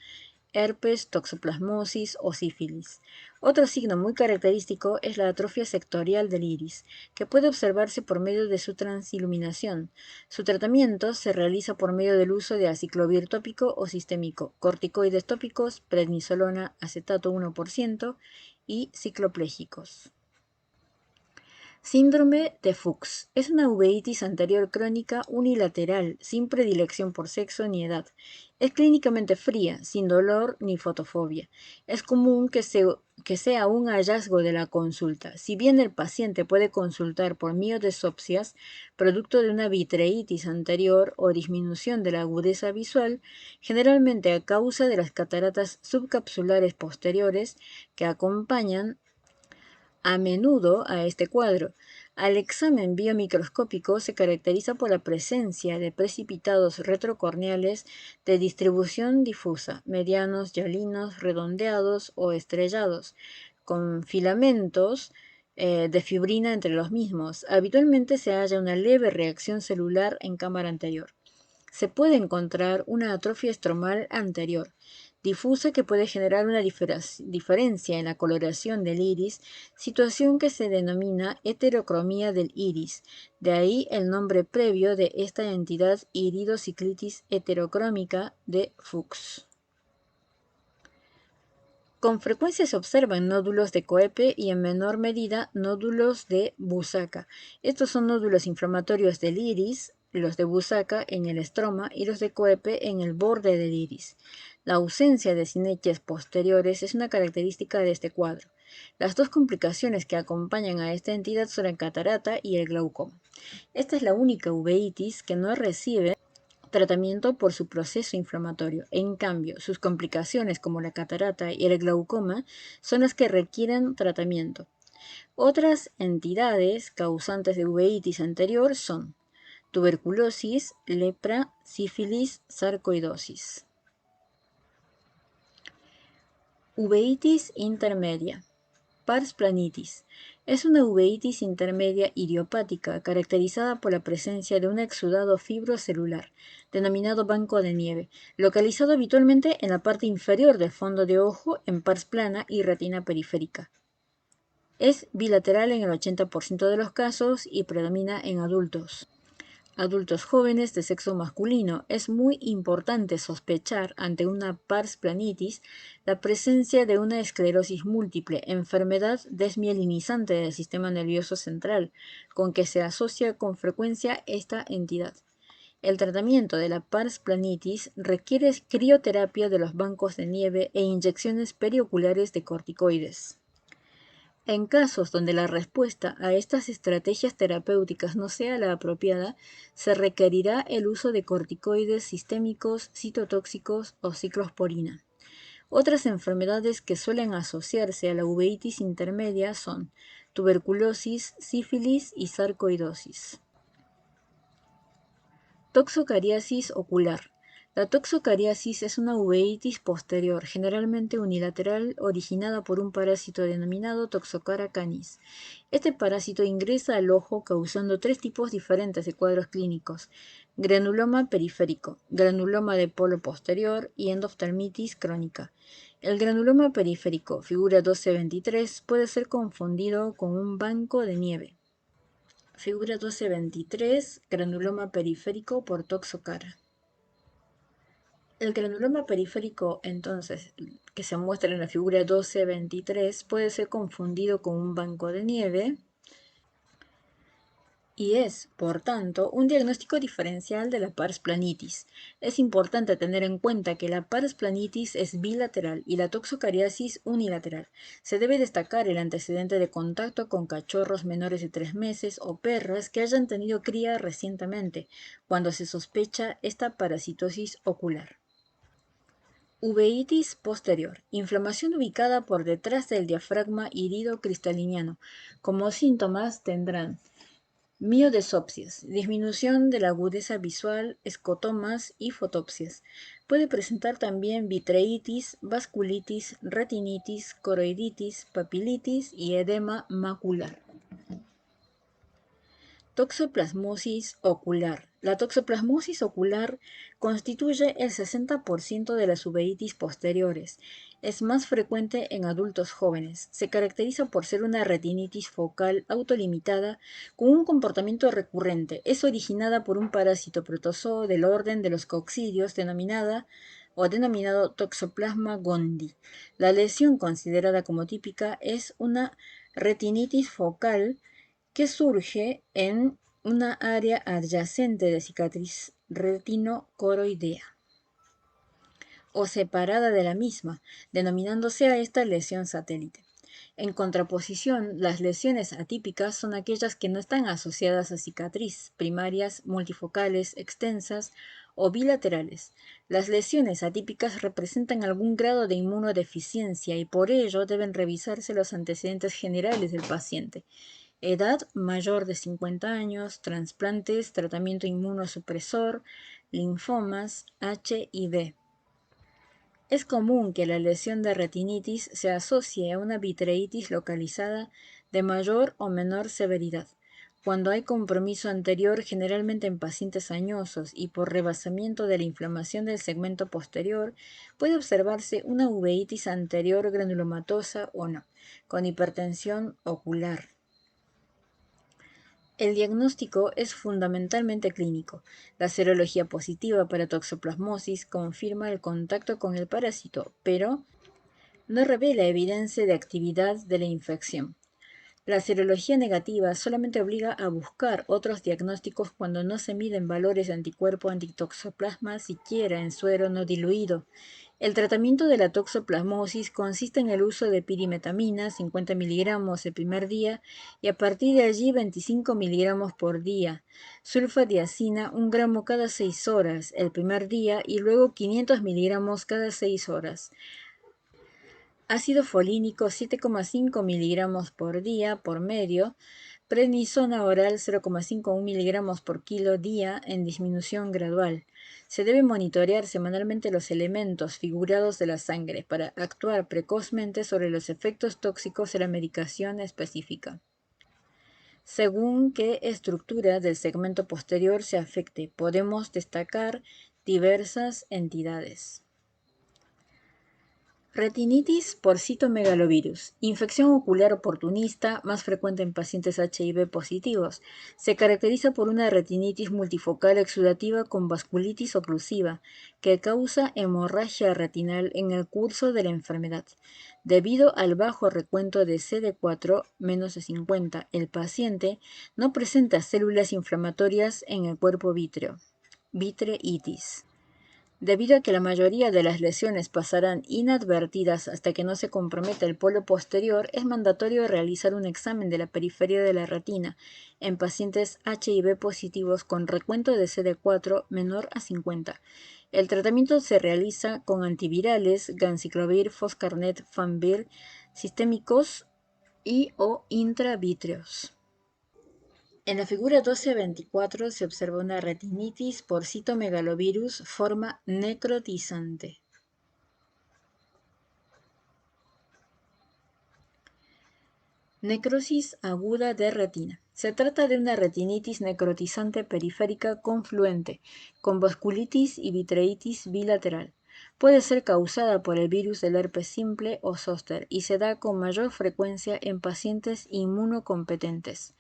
herpes, toxoplasmosis o sífilis. Otro signo muy característico es la atrofia sectorial del iris, que puede observarse por medio de su transiluminación. Su tratamiento se realiza por medio del uso de aciclovir tópico o sistémico, corticoides tópicos, prednisolona, acetato 1% y cicloplégicos. Síndrome de Fuchs. Es una uveitis anterior crónica unilateral, sin predilección por sexo ni edad. Es clínicamente fría, sin dolor ni fotofobia. Es común que sea un hallazgo de la consulta. Si bien el paciente puede consultar por miodesopsias, producto de una vitreitis anterior o disminución de la agudeza visual, generalmente a causa de las cataratas subcapsulares posteriores que acompañan a menudo a este cuadro. Al examen biomicroscópico se caracteriza por la presencia de precipitados retrocorneales de distribución difusa, medianos, hialinos, redondeados o estrellados, con filamentos de fibrina entre los mismos. Habitualmente se halla una leve reacción celular en cámara anterior. Se puede encontrar una atrofia estromal anterior, difusa, que puede generar una diferencia en la coloración del iris, situación que se denomina heterocromía del iris. De ahí el nombre previo de esta entidad, iridociclitis heterocrómica de Fuchs. Con frecuencia se observan nódulos de Koeppe y en menor medida nódulos de Busacca. Estos son nódulos inflamatorios del iris, los de Busacca en el estroma y los de Koeppe en el borde del iris. La ausencia de sinequias posteriores es una característica de este cuadro. Las dos complicaciones que acompañan a esta entidad son la catarata y el glaucoma. Esta es la única uveitis que no recibe tratamiento por su proceso inflamatorio. En cambio, sus complicaciones como la catarata y el glaucoma son las que requieren tratamiento. Otras entidades causantes de uveitis anterior son tuberculosis, lepra, sífilis, sarcoidosis. Uveitis intermedia. Pars planitis. Es una uveitis intermedia idiopática caracterizada por la presencia de un exudado fibrocelular, denominado banco de nieve, localizado habitualmente en la parte inferior del fondo de ojo en pars plana y retina periférica. Es bilateral en el 80% de los casos y predomina en adultos jóvenes de sexo masculino. Es muy importante sospechar ante una pars planitis la presencia de una esclerosis múltiple, enfermedad desmielinizante del sistema nervioso central, con que se asocia con frecuencia esta entidad. El tratamiento de la pars planitis requiere crioterapia de los bancos de nieve e inyecciones perioculares de corticoides. En casos donde la respuesta a estas estrategias terapéuticas no sea la apropiada, se requerirá el uso de corticoides sistémicos, citotóxicos o ciclosporina. Otras enfermedades que suelen asociarse a la uveitis intermedia son tuberculosis, sífilis y sarcoidosis. Toxocariasis ocular. La toxocariasis es una uveitis posterior, generalmente unilateral, originada por un parásito denominado Toxocara canis. Este parásito ingresa al ojo causando tres tipos diferentes de cuadros clínicos: granuloma periférico, granuloma de polo posterior y endoftalmitis crónica. El granuloma periférico, figura 1223, puede ser confundido con un banco de nieve. Figura 1223, granuloma periférico por Toxocara. El granuloma periférico, entonces, que se muestra en la figura 12-23, puede ser confundido con un banco de nieve y es, por tanto, un diagnóstico diferencial de la pars planitis. Es importante tener en cuenta que la pars planitis es bilateral y la toxocariasis unilateral. Se debe destacar el antecedente de contacto con cachorros menores de 3 meses o perras que hayan tenido cría recientemente, cuando se sospecha esta parasitosis ocular. Uveitis posterior, inflamación ubicada por detrás del diafragma irido cristaliniano. Como síntomas tendrán miodesopsias, disminución de la agudeza visual, escotomas y fotopsias. Puede presentar también vitreitis, vasculitis, retinitis, coroiditis, papilitis y edema macular. Toxoplasmosis ocular. La toxoplasmosis ocular constituye el 60% de las uveitis posteriores. Es más frecuente en adultos jóvenes. Se caracteriza por ser una retinitis focal autolimitada con un comportamiento recurrente. Es originada por un parásito protozoo del orden de los coccidios denominado Toxoplasma gondii. La lesión considerada como típica es una retinitis focal que surge en una área adyacente de cicatriz retinocoroidea o separada de la misma, denominándose a esta lesión satélite. En contraposición, las lesiones atípicas son aquellas que no están asociadas a cicatriz, primarias, multifocales, extensas o bilaterales. Las lesiones atípicas representan algún grado de inmunodeficiencia y por ello deben revisarse los antecedentes generales del paciente. Edad mayor de 50 años, trasplantes, tratamiento inmunosupresor, linfomas, HIV. Es común que la lesión de retinitis se asocie a una vitreitis localizada de mayor o menor severidad. Cuando hay compromiso anterior, generalmente en pacientes añosos y por rebasamiento de la inflamación del segmento posterior, puede observarse una uveitis anterior granulomatosa o no, con hipertensión ocular. El diagnóstico es fundamentalmente clínico. La serología positiva para toxoplasmosis confirma el contacto con el parásito, pero no revela evidencia de actividad de la infección. La serología negativa solamente obliga a buscar otros diagnósticos cuando no se miden valores de anticuerpo antitoxoplasma siquiera en suero no diluido. El tratamiento de la toxoplasmosis consiste en el uso de pirimetamina, 50 miligramos el primer día y a partir de allí 25 miligramos por día, sulfadiazina 1 gramo cada 6 horas el primer día y luego 500 miligramos cada 6 horas. Ácido folínico 7,5 miligramos por día por medio, prednisona oral 0,51 miligramos por kilo día en disminución gradual. Se debe monitorear semanalmente los elementos figurados de la sangre para actuar precozmente sobre los efectos tóxicos de la medicación específica. Según qué estructura del segmento posterior se afecte, podemos destacar diversas entidades. Retinitis por citomegalovirus, infección ocular oportunista más frecuente en pacientes HIV positivos. Se caracteriza por una retinitis multifocal exudativa con vasculitis oclusiva que causa hemorragia retinal en el curso de la enfermedad. Debido al bajo recuento de CD4 menos de 50, el paciente no presenta células inflamatorias en el cuerpo vítreo. Vitreitis. Debido a que la mayoría de las lesiones pasarán inadvertidas hasta que no se comprometa el polo posterior, es mandatorio realizar un examen de la periferia de la retina en pacientes HIV positivos con recuento de CD4 menor a 50. El tratamiento se realiza con antivirales, ganciclovir, foscarnet, famvir, sistémicos y o intravítreos. En la figura 12-24 se observa una retinitis por citomegalovirus forma necrotizante. Necrosis aguda de retina. Se trata de una retinitis necrotizante periférica confluente, con vasculitis y vitreitis bilateral. Puede ser causada por el virus del herpes simple o zóster y se da con mayor frecuencia en pacientes inmunocompetentes.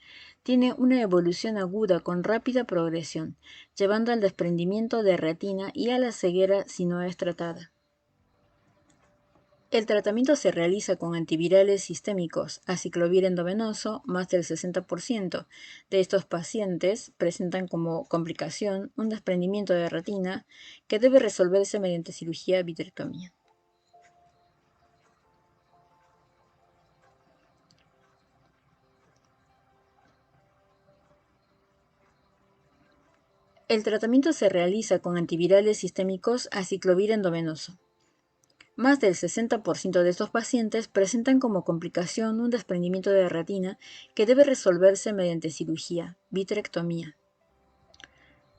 Tiene una evolución aguda con rápida progresión, llevando al desprendimiento de retina y a la ceguera si no es tratada. El tratamiento se realiza con antivirales sistémicos, aciclovir endovenoso, más del 60% de estos pacientes presentan como complicación un desprendimiento de retina que debe resolverse mediante cirugía vitrectomía. El tratamiento se realiza con antivirales sistémicos aciclovir endovenoso. Más del 60% de estos pacientes presentan como complicación un desprendimiento de retina que debe resolverse mediante cirugía, vitrectomía.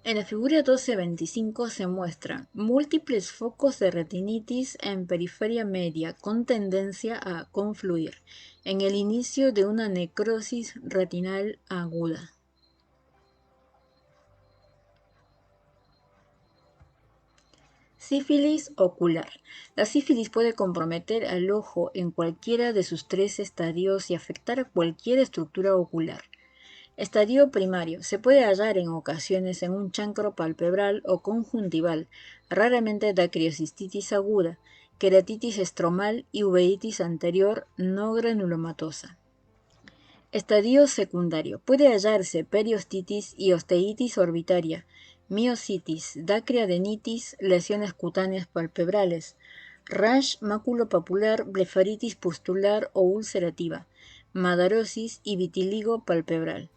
En la figura 12.25 se muestran múltiples focos de retinitis en periferia media con tendencia a confluir en el inicio de una necrosis retinal aguda. Sífilis ocular. La sífilis puede comprometer al ojo en cualquiera de sus 3 estadios y afectar a cualquier estructura ocular. Estadio primario. Se puede hallar en ocasiones en un chancro palpebral o conjuntival. Raramente da criocistitis aguda, queratitis estromal y uveitis anterior no granulomatosa. Estadio secundario. Puede hallarse periostitis y osteitis orbitaria, miositis, dacriadenitis, lesiones cutáneas palpebrales, rash maculopapular, blefaritis pustular o ulcerativa, madarosis y vitiligo palpebral.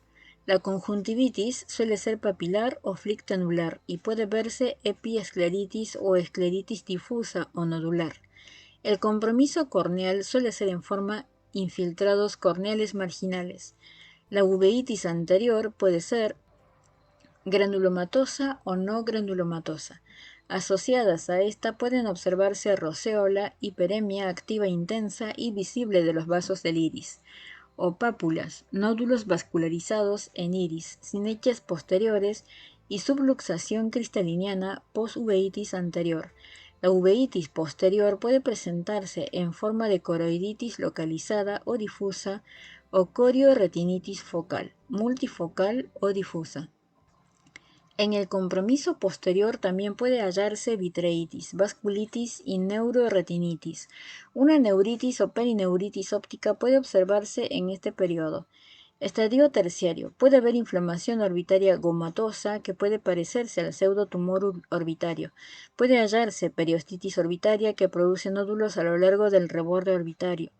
La conjuntivitis suele ser papilar o flictanular y puede verse epiescleritis o escleritis difusa o nodular. El compromiso corneal suele ser en forma infiltrados corneales marginales. La uveitis anterior puede ser granulomatosa o no granulomatosa. Asociadas a esta pueden observarse roseola, hiperemia activa intensa y visible de los vasos del iris, o pápulas, nódulos vascularizados en iris, sinequias posteriores y subluxación cristaliniana post-uveitis anterior. La uveitis posterior puede presentarse en forma de coroiditis localizada o difusa o corioretinitis focal, multifocal o difusa. En el compromiso posterior también puede hallarse vitreitis, vasculitis y neuroretinitis. Una neuritis o perineuritis óptica puede observarse en este periodo. Estadio terciario. Puede haber inflamación orbitaria gomatosa que puede parecerse al pseudotumor orbitario. Puede hallarse periostitis orbitaria que produce nódulos a lo largo del reborde orbitario.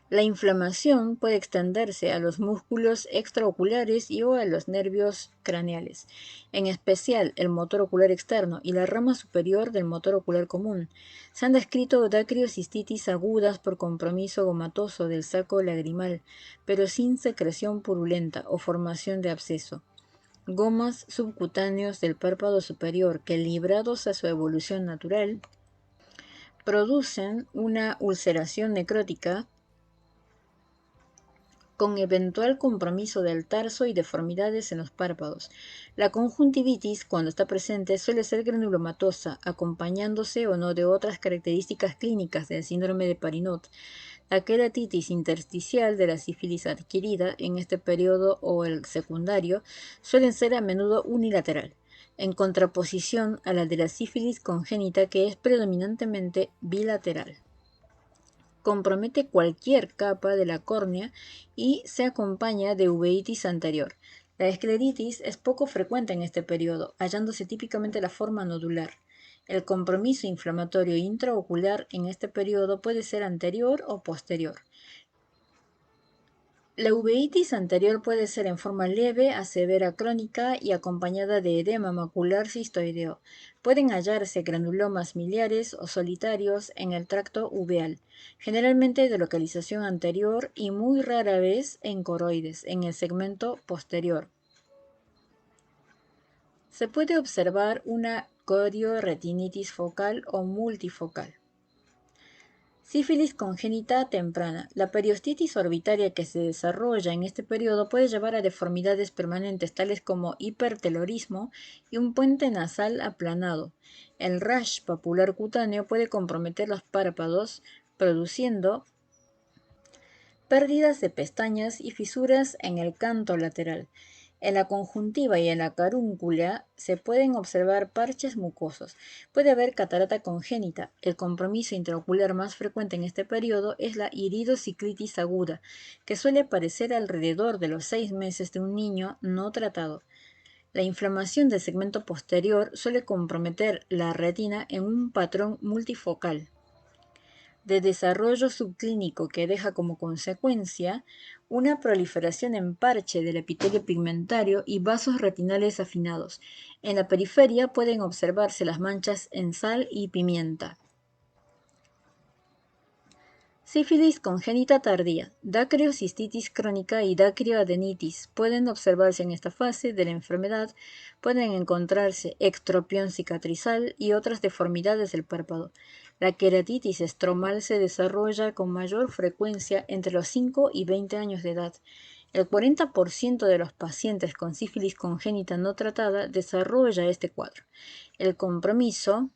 La inflamación puede extenderse a los músculos extraoculares y o a los nervios craneales, en especial el motor ocular externo y la rama superior del motor ocular común. Se han descrito dacriocistitis agudas por compromiso gomatoso del saco lagrimal, pero sin secreción purulenta o formación de absceso. Gomas subcutáneos del párpado superior que, librados a su evolución natural, producen una ulceración necrótica con eventual compromiso del tarso y deformidades en los párpados. La conjuntivitis, cuando está presente, suele ser granulomatosa, acompañándose o no de otras características clínicas del síndrome de Parinot. La queratitis intersticial de la sífilis adquirida en este periodo o el secundario suelen ser a menudo unilateral, en contraposición a la de la sífilis congénita que es predominantemente bilateral. Compromete cualquier capa de la córnea y se acompaña de uveitis anterior. La escleritis es poco frecuente en este periodo, hallándose típicamente la forma nodular. El compromiso inflamatorio intraocular en este periodo puede ser anterior o posterior. La uveitis anterior puede ser en forma leve a severa crónica y acompañada de edema macular cistoideo. Pueden hallarse granulomas miliares o solitarios en el tracto uveal, generalmente de localización anterior y muy rara vez en coroides, en el segmento posterior. Se puede observar una corioretinitis focal o multifocal. Sífilis congénita temprana. La periostitis orbitaria que se desarrolla en este periodo puede llevar a deformidades permanentes tales como hipertelorismo y un puente nasal aplanado. El rash papular cutáneo puede comprometer los párpados, produciendo pérdidas de pestañas y fisuras en el canto lateral. En la conjuntiva y en la carúncula se pueden observar parches mucosos. Puede haber catarata congénita. El compromiso intraocular más frecuente en este periodo es la iridociclitis aguda, que suele aparecer alrededor de los 6 meses de un niño no tratado. La inflamación del segmento posterior suele comprometer la retina en un patrón multifocal de desarrollo subclínico que deja como consecuencia una proliferación en parche del epitelio pigmentario y vasos retinales afinados. En la periferia pueden observarse las manchas en sal y pimienta. Sífilis congénita tardía, dacriocistitis crónica y dacrioadenitis pueden observarse en esta fase de la enfermedad. Pueden encontrarse ectropión cicatrizal y otras deformidades del párpado. La queratitis estromal se desarrolla con mayor frecuencia entre los 5 y 20 años de edad. El 40% de los pacientes con sífilis congénita no tratada desarrolla este cuadro. El compromiso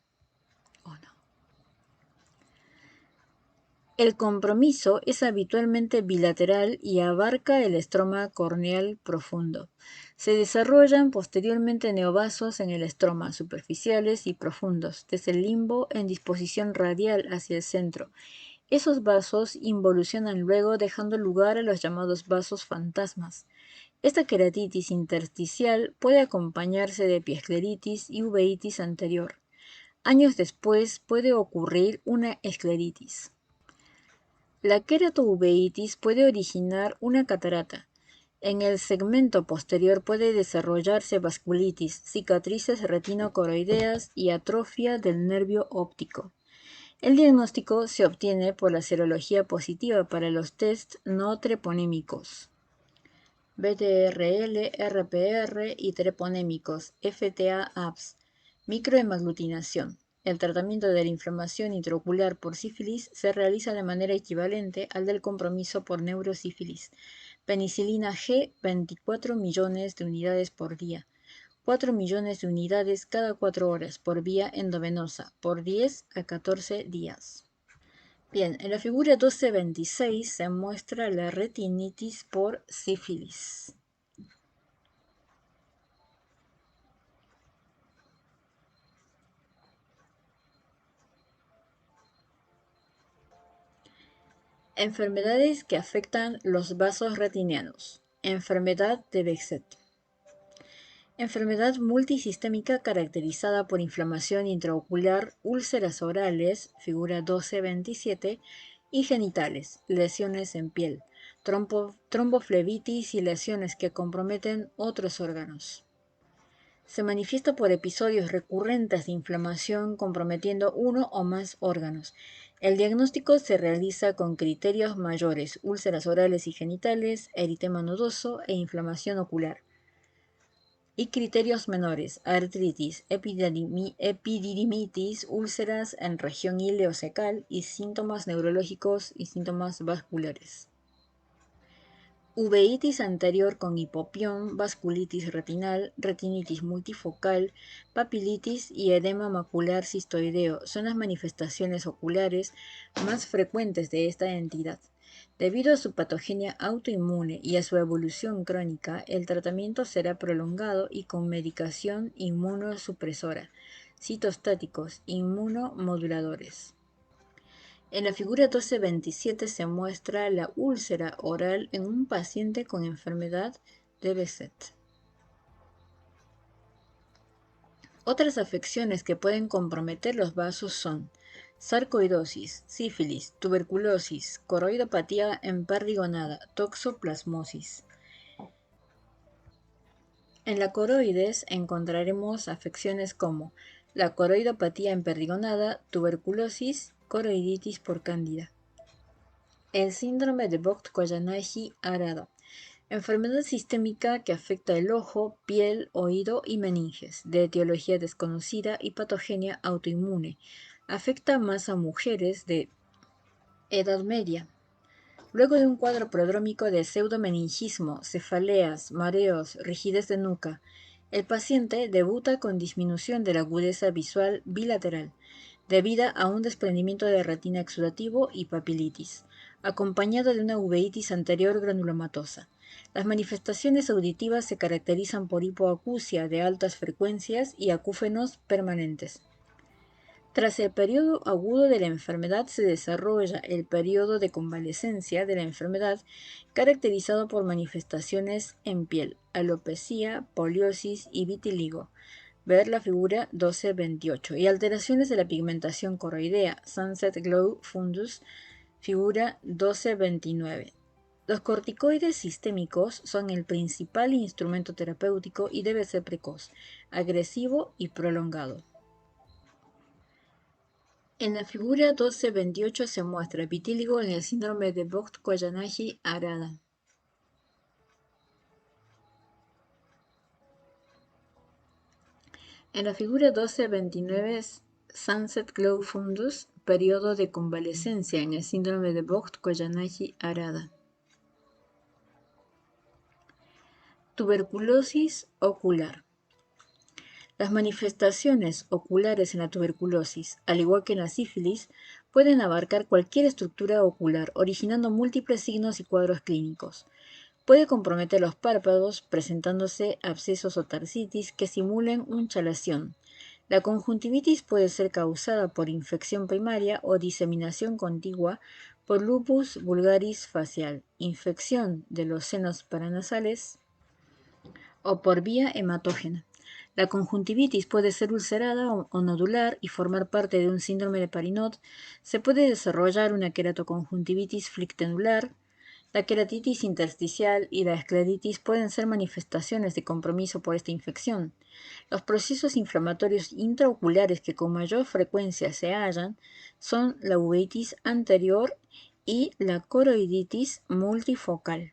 es habitualmente bilateral y abarca el estroma corneal profundo. Se desarrollan posteriormente neovasos en el estroma, superficiales y profundos, desde el limbo en disposición radial hacia el centro. Esos vasos involucionan luego dejando lugar a los llamados vasos fantasmas. Esta queratitis intersticial puede acompañarse de epiescleritis y uveitis anterior. Años después puede ocurrir una escleritis. La queratouveitis puede originar una catarata. En el segmento posterior puede desarrollarse vasculitis, cicatrices retinocoroideas y atrofia del nervio óptico. El diagnóstico se obtiene por la serología positiva para los test no treponémicos, BTRL, RPR y treponémicos, FTA-APS, microhemaglutinación. El tratamiento de la inflamación intraocular por sífilis se realiza de manera equivalente al del compromiso por neurosífilis. Penicilina G, 24 millones de unidades por día. 4 millones de unidades cada 4 horas por vía endovenosa, por 10 a 14 días. Bien, en la figura 12.26 se muestra la retinitis por sífilis. Enfermedades que afectan los vasos retinianos. Enfermedad de Behçet. Enfermedad multisistémica caracterizada por inflamación intraocular, úlceras orales, figura 12.27, y genitales, lesiones en piel, tromboflebitis y lesiones que comprometen otros órganos. Se manifiesta por episodios recurrentes de inflamación comprometiendo uno o más órganos. El diagnóstico se realiza con criterios mayores: úlceras orales y genitales, eritema nodoso e inflamación ocular. Y criterios menores: artritis, epididimitis, úlceras en región ileocecal y síntomas neurológicos y síntomas vasculares. Uveitis anterior con hipopión, vasculitis retinal, retinitis multifocal, papilitis y edema macular cistoideo son las manifestaciones oculares más frecuentes de esta entidad. Debido a su patogenia autoinmune y a su evolución crónica, el tratamiento será prolongado y con medicación inmunosupresora, citostáticos, inmunomoduladores. En la figura 12.27 se muestra la úlcera oral en un paciente con enfermedad de Behçet. Otras afecciones que pueden comprometer los vasos son sarcoidosis, sífilis, tuberculosis, coroidopatía emperdigonada, toxoplasmosis. En la coroides encontraremos afecciones como la coroidopatía emperdigonada, tuberculosis, coroiditis por cándida. El síndrome de Vogt-Koyanagi-Arada, enfermedad sistémica que afecta el ojo, piel, oído y meninges, de etiología desconocida y patogenia autoinmune. Afecta más a mujeres de edad media. Luego de un cuadro prodrómico de pseudomeningismo, cefaleas, mareos, rigidez de nuca, el paciente debuta con disminución de la agudeza visual bilateral, debida a un desprendimiento de retina exudativo y papilitis. acompañada de una uveitis anterior granulomatosa. Las manifestaciones auditivas se caracterizan por hipoacusia de altas frecuencias y acúfenos permanentes. Tras el periodo agudo de la enfermedad se desarrolla el periodo de convalecencia de la enfermedad, caracterizado por manifestaciones en piel, alopecia, poliosis y vitiligo. Ver la figura 12-28, y alteraciones de la pigmentación coroidea, Sunset Glow Fundus, figura 12-29. Los corticoides sistémicos son el principal instrumento terapéutico y debe ser precoz, agresivo y prolongado. En la figura 12-28 se muestra vitíligo en el síndrome de Vogt-Koyanagi-Arada. En la figura 12-29 Sunset Glow Fundus, periodo de convalecencia en el síndrome de Vogt-Koyanagi-Arada. Tuberculosis ocular. Las manifestaciones oculares en la tuberculosis, al igual que en la sífilis, pueden abarcar cualquier estructura ocular, originando múltiples signos y cuadros clínicos. Puede comprometer los párpados, presentándose abscesos o tarsitis que simulen una chalación. La conjuntivitis puede ser causada por infección primaria o diseminación contigua por lupus vulgaris facial, infección de los senos paranasales o por vía hematógena. La conjuntivitis puede ser ulcerada o nodular y formar parte de un síndrome de Parinot. Se puede desarrollar una queratoconjuntivitis flictenular. La queratitis intersticial y la escleritis pueden ser manifestaciones de compromiso por esta infección. Los procesos inflamatorios intraoculares que con mayor frecuencia se hallan son la uveitis anterior y la coroiditis multifocal.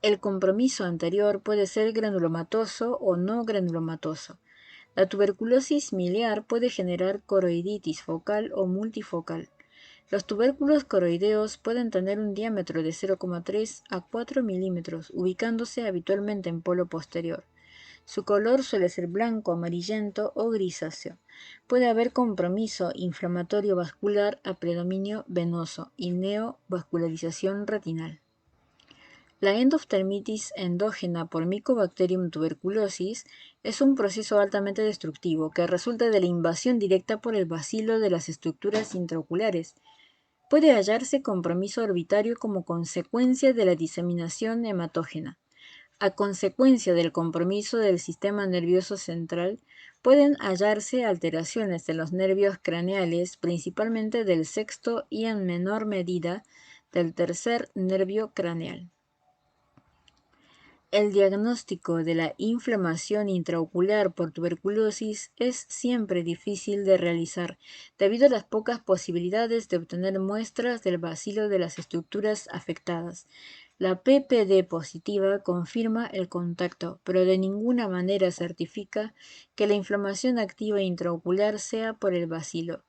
El compromiso anterior puede ser granulomatoso o no granulomatoso. La tuberculosis miliar puede generar coroiditis focal o multifocal. Los tubérculos coroideos pueden tener un diámetro de 0,3 a 4 milímetros, ubicándose habitualmente en polo posterior. Su color suele ser blanco, amarillento o grisáceo. Puede haber compromiso inflamatorio vascular a predominio venoso y neovascularización retinal. La endoftalmitis endógena por Mycobacterium tuberculosis es un proceso altamente destructivo que resulta de la invasión directa por el bacilo de las estructuras intraoculares. Puede hallarse compromiso orbitario como consecuencia de la diseminación hematógena. A consecuencia del compromiso del sistema nervioso central, pueden hallarse alteraciones de los nervios craneales, principalmente del sexto y en menor medida del tercer nervio craneal. El diagnóstico de la inflamación intraocular por tuberculosis es siempre difícil de realizar, debido a las pocas posibilidades de obtener muestras del bacilo de las estructuras afectadas. La PPD positiva confirma el contacto, pero de ninguna manera certifica que la inflamación activa intraocular sea por el bacilo.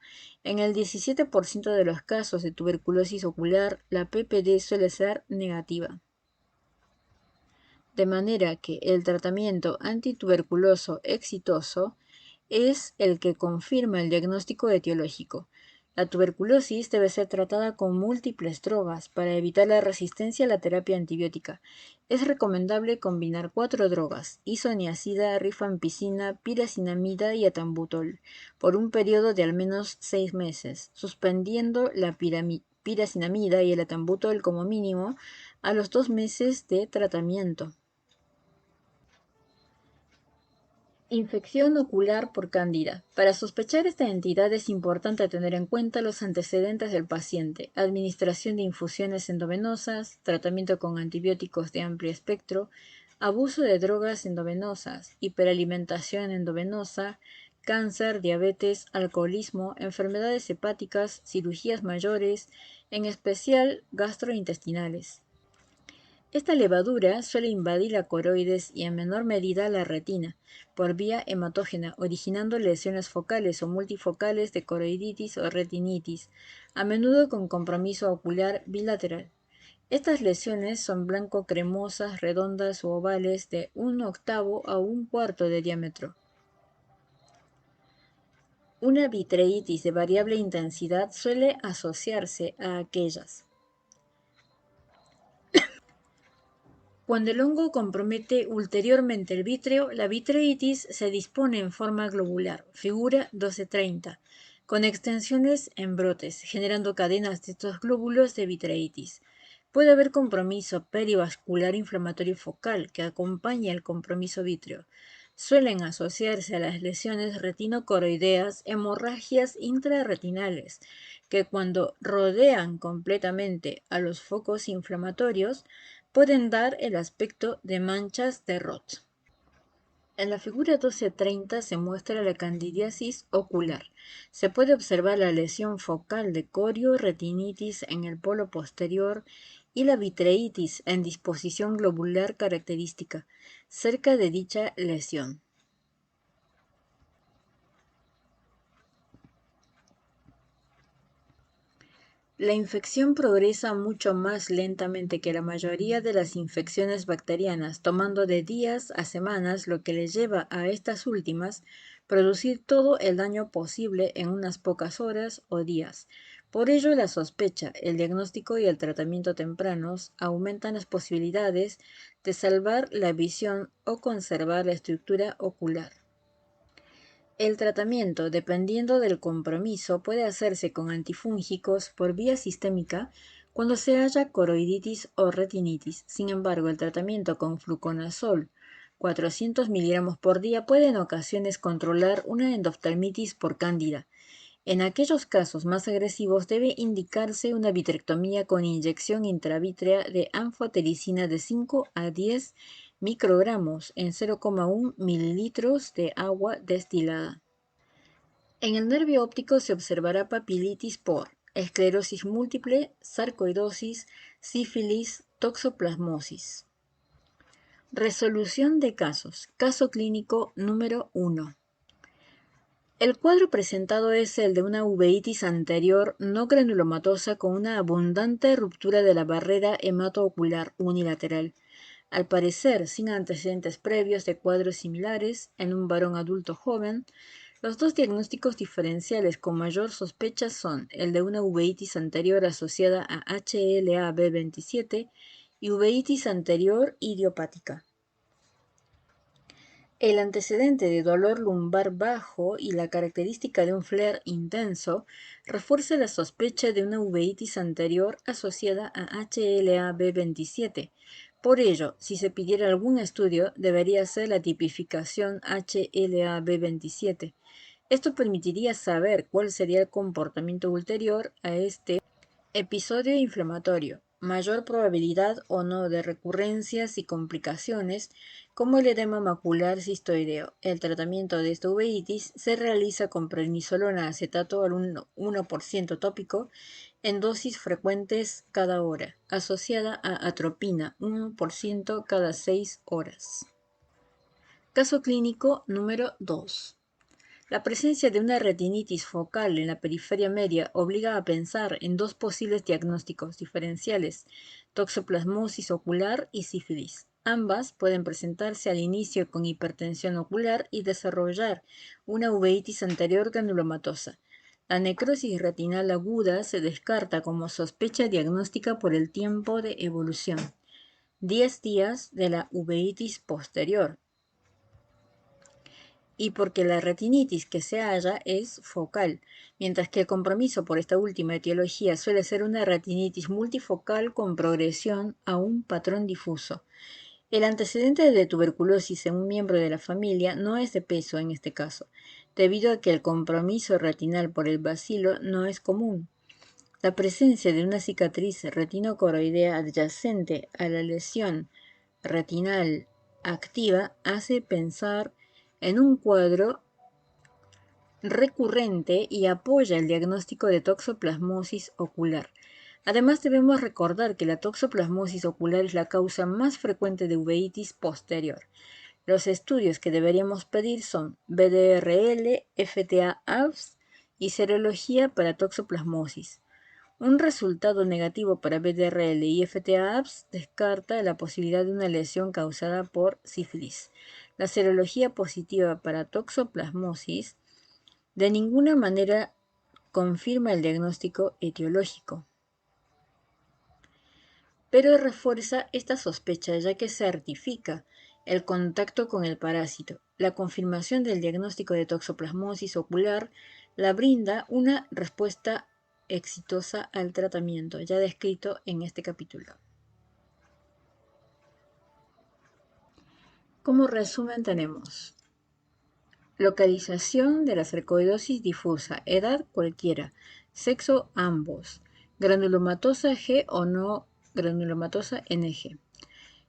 En el 17% de los casos de tuberculosis ocular, la PPD suele ser negativa. De manera que el tratamiento antituberculoso exitoso es el que confirma el diagnóstico etiológico. La tuberculosis debe ser tratada con múltiples drogas para evitar la resistencia a la terapia antibiótica. Es recomendable combinar 4 drogas: isoniazida, rifampicina, piracinamida y etambutol, por un periodo de al menos 6 meses, suspendiendo la piracinamida y el etambutol como mínimo a los 2 meses de tratamiento. Infección ocular por cándida. Para sospechar esta entidad es importante tener en cuenta los antecedentes del paciente: administración de infusiones endovenosas, tratamiento con antibióticos de amplio espectro, abuso de drogas endovenosas, hiperalimentación endovenosa, cáncer, diabetes, alcoholismo, enfermedades hepáticas, cirugías mayores, en especial gastrointestinales. Esta levadura suele invadir la coroides y en menor medida la retina, por vía hematógena, originando lesiones focales o multifocales de coroiditis o retinitis, a menudo con compromiso ocular bilateral. Estas lesiones son blanco-cremosas, redondas u ovales de 1/8 a 1/4 de diámetro. Una vitreitis de variable intensidad suele asociarse a aquellas. Cuando el hongo compromete ulteriormente el vítreo, la vitreitis se dispone en forma globular, figura 1230, con extensiones en brotes, generando cadenas de estos glóbulos de vitreitis. Puede haber compromiso perivascular inflamatorio focal que acompaña el compromiso vítreo. Suelen asociarse a las lesiones retinocoroideas, hemorragias intrarretinales, que cuando rodean completamente a los focos inflamatorios, pueden dar el aspecto de manchas de Roth. En la figura 1230 se muestra la candidiasis ocular. Se puede observar la lesión focal de corioretinitis en el polo posterior y la vitreitis en disposición globular característica, cerca de dicha lesión. La infección progresa mucho más lentamente que la mayoría de las infecciones bacterianas, tomando de días a semanas, lo que les lleva a estas últimas producir todo el daño posible en unas pocas horas o días. Por ello, la sospecha, el diagnóstico y el tratamiento tempranos aumentan las posibilidades de salvar la visión o conservar la estructura ocular. El tratamiento, dependiendo del compromiso, puede hacerse con antifúngicos por vía sistémica cuando se haya coroiditis o retinitis. Sin embargo, el tratamiento con fluconazol 400 miligramos por día puede en ocasiones controlar una endoftalmitis por cándida. En aquellos casos más agresivos debe indicarse una vitrectomía con inyección intravítrea de anfotericina de 5 a 10 microgramos en 0,1 mililitros de agua destilada. En el nervio óptico se observará papilitis por esclerosis múltiple, sarcoidosis, sífilis, toxoplasmosis. Resolución de casos. Caso clínico número 1. El cuadro presentado es el de una uveitis anterior no granulomatosa con una abundante ruptura de la barrera hematoocular unilateral, al parecer sin antecedentes previos de cuadros similares en un varón adulto joven. Los dos diagnósticos diferenciales con mayor sospecha son el de una uveitis anterior asociada a HLA-B27 y uveitis anterior idiopática. El antecedente de dolor lumbar bajo y la característica de un flare intenso refuerza la sospecha de una uveitis anterior asociada a HLA-B27. Por ello, si se pidiera algún estudio, debería ser la tipificación HLA-B27. Esto permitiría saber cuál sería el comportamiento ulterior a este episodio inflamatorio, mayor probabilidad o no de recurrencias y complicaciones como el edema macular cistoideo. El tratamiento de esta uveitis se realiza con prednisolona acetato al 1% tópico en dosis frecuentes cada hora, asociada a atropina 1% cada 6 horas. Caso clínico número 2. La presencia de una retinitis focal en la periferia media obliga a pensar en dos posibles diagnósticos diferenciales, toxoplasmosis ocular y sífilis. Ambas pueden presentarse al inicio con hipertensión ocular y desarrollar una uveitis anterior granulomatosa. La necrosis retinal aguda se descarta como sospecha diagnóstica por el tiempo de evolución, 10 días de la uveitis posterior, y porque la retinitis que se halla es focal, mientras que el compromiso por esta última etiología suele ser una retinitis multifocal con progresión a un patrón difuso. El antecedente de tuberculosis en un miembro de la familia no es de peso en este caso, debido a que el compromiso retinal por el bacilo no es común. La presencia de una cicatriz retinocoroidea adyacente a la lesión retinal activa hace pensar en un cuadro recurrente y apoya el diagnóstico de toxoplasmosis ocular. Además, debemos recordar que la toxoplasmosis ocular es la causa más frecuente de uveitis posterior. Los estudios que deberíamos pedir son BDRL, FTA-ABS y serología para toxoplasmosis. Un resultado negativo para BDRL y FTA-ABS descarta la posibilidad de una lesión causada por sífilis. La serología positiva para toxoplasmosis De ninguna manera confirma el diagnóstico etiológico, pero refuerza esta sospecha ya que certifica el contacto con el parásito. La confirmación del diagnóstico de toxoplasmosis ocular la brinda una respuesta exitosa al tratamiento, ya descrito en este capítulo. Como resumen tenemos localización de la sarcoidosis difusa, edad cualquiera, sexo ambos, granulomatosa G o no granulomatosa NG.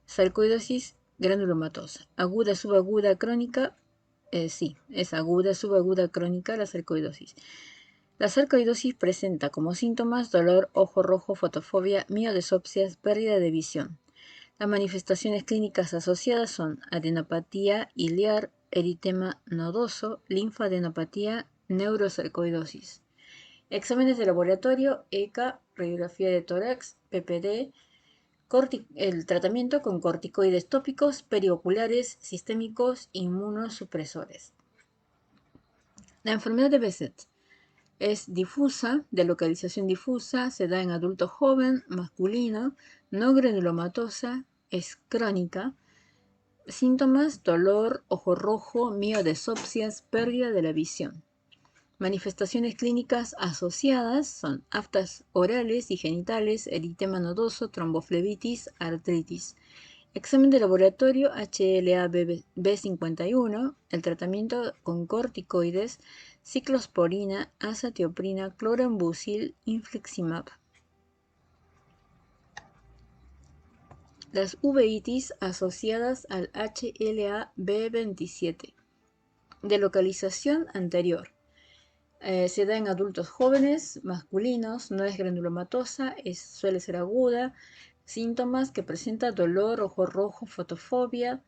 Sarcoidosis granulomatosa, aguda, subaguda, crónica, sí, es aguda, subaguda, crónica la sarcoidosis. La sarcoidosis presenta como síntomas dolor, ojo rojo, fotofobia, miodesopsias, pérdida de visión. Las manifestaciones clínicas asociadas son adenopatía iliar, eritema nodoso, linfadenopatía, neurosarcoidosis. Exámenes de laboratorio, ECA, radiografía de tórax, PPD, el tratamiento con corticoides tópicos, perioculares, sistémicos, inmunosupresores. La enfermedad de Behçet es difusa, de localización difusa, se da en adulto joven, masculino, no granulomatosa, es crónica. Síntomas: dolor, ojo rojo, miodesopsias, pérdida de la visión. Manifestaciones clínicas asociadas son aftas orales y genitales, eritema nodoso, tromboflebitis, artritis. Examen de laboratorio HLA-B51, el tratamiento con corticoides, ciclosporina, azatioprina, clorambucil, infliximab. Las uveitis asociadas al HLA-B27. De localización anterior. Se da en adultos jóvenes, masculinos, no es granulomatosa, suele ser aguda. Síntomas que presenta dolor, ojo rojo, fotofobia.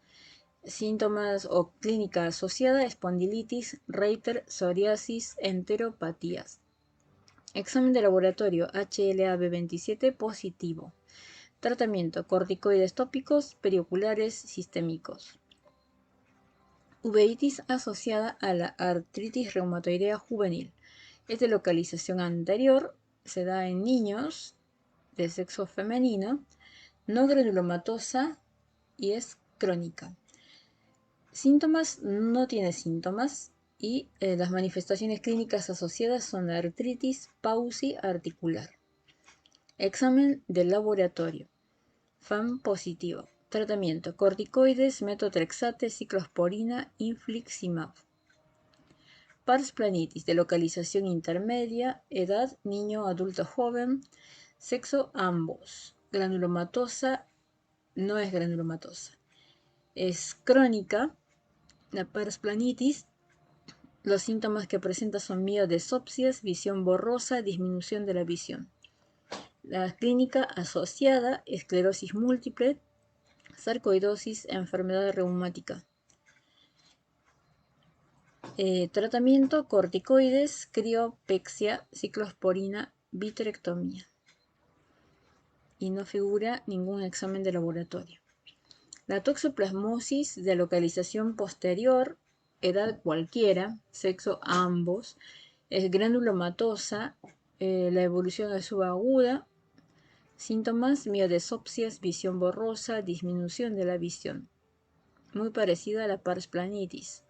Síntomas o clínica asociada: espondilitis, Reiter, psoriasis, enteropatías. Examen de laboratorio HLA-B27 positivo. Tratamiento: corticoides tópicos, perioculares, sistémicos. Uveitis asociada a la artritis reumatoidea juvenil. Es de localización anterior, se da en niños de sexo femenino, no granulomatosa y es crónica. Síntomas: no tiene síntomas y las manifestaciones clínicas asociadas son la artritis, pausi articular. Examen del laboratorio. FAM positivo. Tratamiento: corticoides, metotrexate, ciclosporina, infliximab. Pars planitis, de localización intermedia, edad niño, adulto joven, sexo ambos. Granulomatosa, no es granulomatosa. Es crónica, la pars planitis. Los síntomas que presenta son miodesopsias, visión borrosa, disminución de la visión. La clínica asociada: esclerosis múltiple, sarcoidosis, enfermedad reumática. Tratamiento: corticoides, criopexia, ciclosporina, vitrectomía. Y no figura ningún examen de laboratorio. La toxoplasmosis, de localización posterior, edad cualquiera, sexo ambos, es granulomatosa, la evolución es subaguda. Síntomas: miodesopsias, visión borrosa, disminución de la visión. Muy parecida a la pars planitis.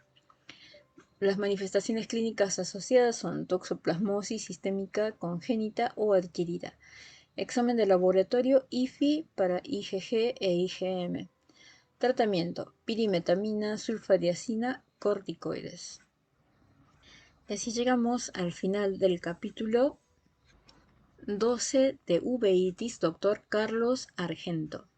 Las manifestaciones clínicas asociadas son toxoplasmosis sistémica congénita o adquirida. Examen de laboratorio IFI para IgG e IgM. Tratamiento: pirimetamina, sulfadiazina, corticoides. Y así llegamos al final del capítulo 12 de uveitis, Dr. Carlos Argento.